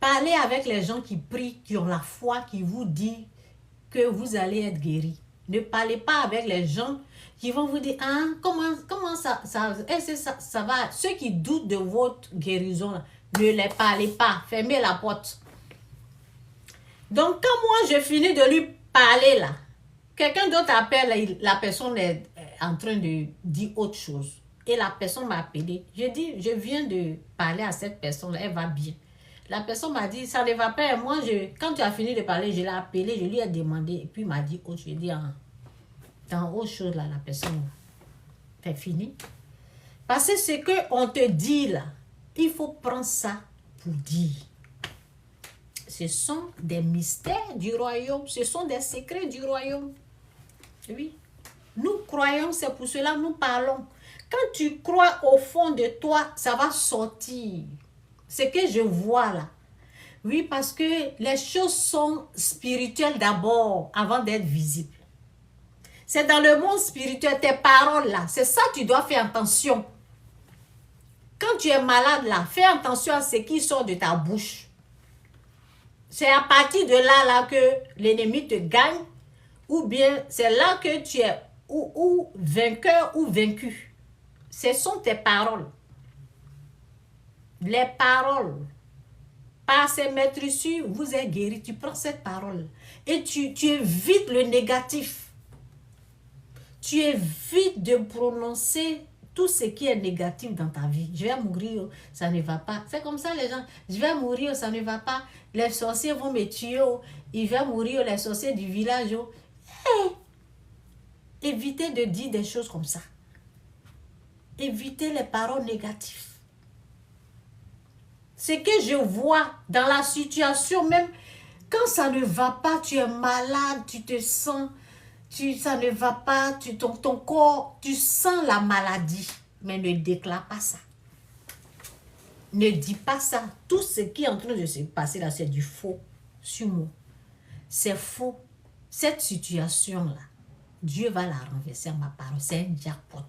Parlez avec les gens qui prient, qui ont la foi, qui vous disent que vous allez être guéri. Ne parlez pas avec les gens qui vont vous dire, ah, comment ça va. Ceux qui doutent de votre guérison, là, ne les parlez pas. Fermez la porte. Donc, quand moi, je finis de lui parler là, quelqu'un d'autre appelle, la personne est en train de dire autre chose. Et la personne m'a appelé. Je dis, je viens de parler à cette personne, elle va bien. La personne m'a dit, ça ne va pas. Moi, quand tu as fini de parler, je l'ai appelé, je lui ai demandé. Et puis, il m'a dit, oh, je dis, dans autre chose là, la personne, c'est fini. Parce que ce qu'on te dit là, il faut prendre ça pour dire. Ce sont des mystères du royaume. Ce sont des secrets du royaume. Oui. Nous croyons, c'est pour cela que nous parlons. Quand tu crois au fond de toi, ça va sortir. Ce que je vois là. Oui, parce que les choses sont spirituelles d'abord, avant d'être visibles. C'est dans le monde spirituel, tes paroles là. C'est ça que tu dois faire attention. Quand tu es malade là, fais attention à ce qui sort de ta bouche. C'est à partir de là que l'ennemi te gagne, ou bien c'est là que tu es ou vainqueur ou vaincu. Ce sont tes paroles. Les paroles. Par ces maîtres ici, vous êtes guéri. Tu prends cette parole et tu évites le négatif. Tu évites de prononcer tout ce qui est négatif dans ta vie. Je vais mourir, ça ne va pas. C'est comme ça les gens. Je vais mourir, ça ne va pas. Les sorciers vont me tuer. Il va mourir, les sorciers du village. Hey! Évitez de dire des choses comme ça. Évitez les paroles négatives. Ce que je vois dans la situation, même quand ça ne va pas, tu es malade, tu te sens ça ne va pas, ton corps, tu sens la maladie, mais ne déclare pas ça. Ne dis pas ça. Tout ce qui est en train de se passer là, c'est du faux sur moi. C'est faux. Cette situation-là, Dieu va la renverser à ma parole. C'est un jackpot.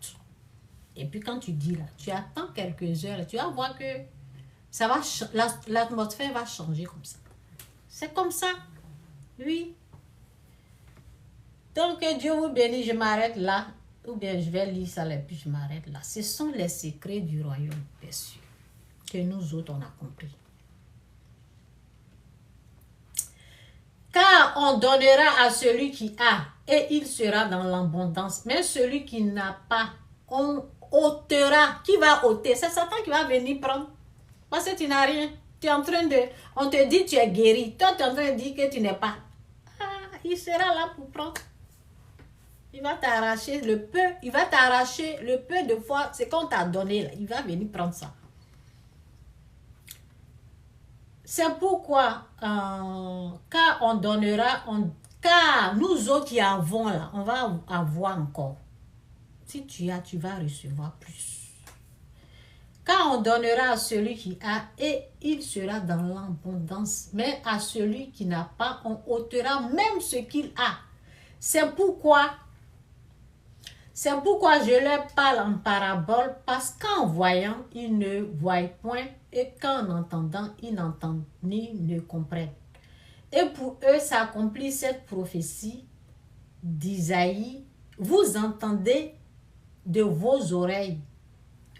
Et puis quand tu dis là, tu attends quelques heures, tu vas voir que ça va, l'atmosphère va changer comme ça. C'est comme ça. Oui. Donc Dieu vous bénisse, je m'arrête là. Ou bien je vais lire ça et puis je m'arrête là. Ce sont les secrets du royaume des cieux que nous autres on a compris. Car on donnera à celui qui a et il sera dans l'abondance. Mais celui qui n'a pas, on ôtera. Qui va ôter? C'est Satan qui va venir prendre. Parce que tu n'as rien. Tu es en train de... On te dit tu es guéri. Toi tu es en train de dire que tu n'es pas. Ah, il sera là pour prendre. Il va t'arracher le peu. Il va t'arracher le peu de fois. C'est qu'on t'a donné là. Il va venir prendre ça. C'est pourquoi, car on donnera, car nous autres qui avons là, on va avoir encore. Si tu as, tu vas recevoir plus. Car on donnera à celui qui a et il sera dans l'abondance. Mais à celui qui n'a pas, on ôtera même ce qu'il a. C'est pourquoi je leur parle en parabole, parce qu'en voyant, ils ne voient point, et qu'en entendant, ils n'entendent ni ne comprennent. Et pour eux s'accomplit cette prophétie d'Isaïe. Vous entendez de vos oreilles.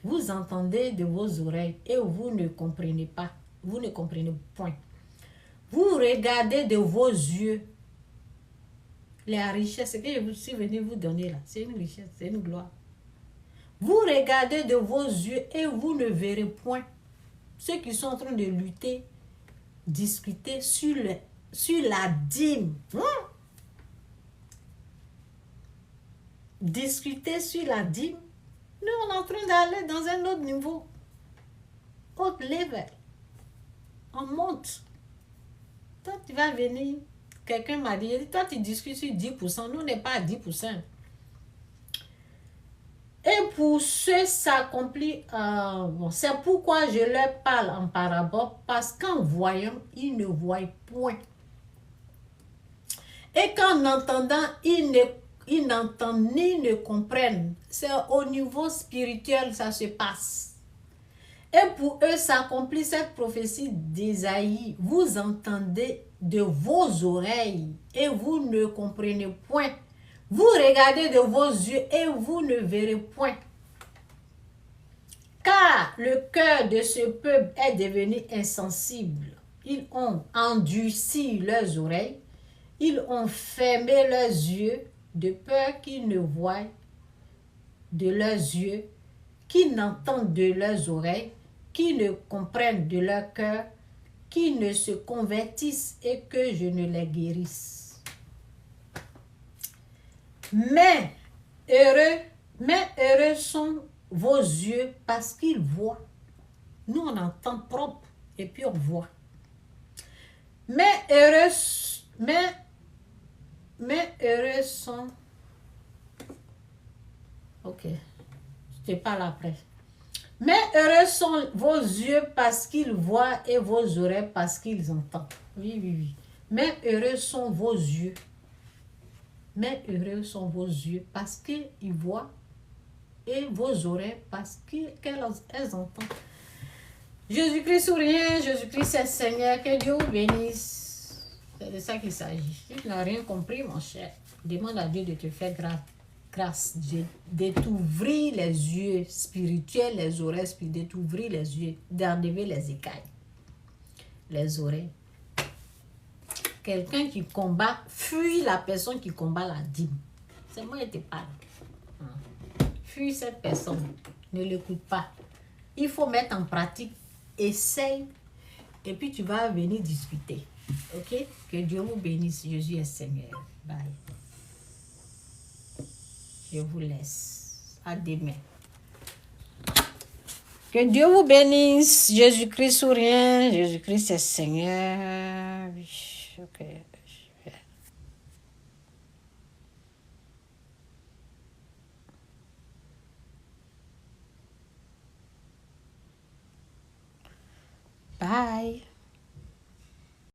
Vous entendez de vos oreilles et vous ne comprenez pas. Vous ne comprenez point. Vous regardez de vos yeux. La richesse que je suis venu vous donner là, c'est une richesse, c'est une gloire. Vous regardez de vos yeux et vous ne verrez point. Ceux qui sont en train de lutter, discuter sur la dîme. Discuter sur la dîme. Nous, on est en train d'aller dans un autre niveau. Autre level. On monte. Toi, tu vas venir. Quelqu'un m'a dit, toi, tu discutes sur 10%. Nous, on n'est pas à 10%. Et pour ceux s'accomplit, c'est pourquoi je leur parle en parabole, parce qu'en voyant, ils ne voient point. Et qu'en entendant, ils n'entendent ni ne comprennent. C'est au niveau spirituel, ça se passe. Et pour eux s'accomplit cette prophétie d'Isaïe. Vous entendez de vos oreilles et vous ne comprenez point. Vous regardez de vos yeux et vous ne verrez point. Car le cœur de ce peuple est devenu insensible. Ils ont endurci leurs oreilles. Ils ont fermé leurs yeux de peur qu'ils ne voient de leurs yeux, qu'ils n'entendent de leurs oreilles, qu'ils ne comprennent de leur cœur, qu'ils ne se convertissent et que je ne les guérisse. Mais heureux sont vos yeux parce qu'ils voient. Nous, on entend propre et puis on voit. Mais heureux sont... Ok, je te parle après. Mais heureux sont vos yeux parce qu'ils voient et vos oreilles parce qu'ils entendent. Oui. Mais heureux sont vos yeux. Mais heureux sont vos yeux parce qu'ils voient et vos oreilles parce qu'elles entendent. Jésus-Christ sourire, Jésus-Christ est Seigneur, que Dieu vous bénisse. C'est de ça qu'il s'agit. Si tu n'as rien compris, mon cher, demande à Dieu de te faire grâce, de t'ouvrir les yeux spirituels, les oreilles spirituelles, de t'ouvrir les yeux, d'enlever les écailles, les oreilles. Quelqu'un qui combat, fuis la personne qui combat la dîme. C'est moi qui te parle. Fuis cette personne. Ne l'écoute pas. Il faut mettre en pratique. Essaye. Et puis tu vas venir discuter. Ok? Que Dieu vous bénisse. Jésus est Seigneur. Bye. Je vous laisse. À demain. Que Dieu vous bénisse. Jésus-Christ ou rien. Jésus-Christ est Seigneur. Ok. Bye.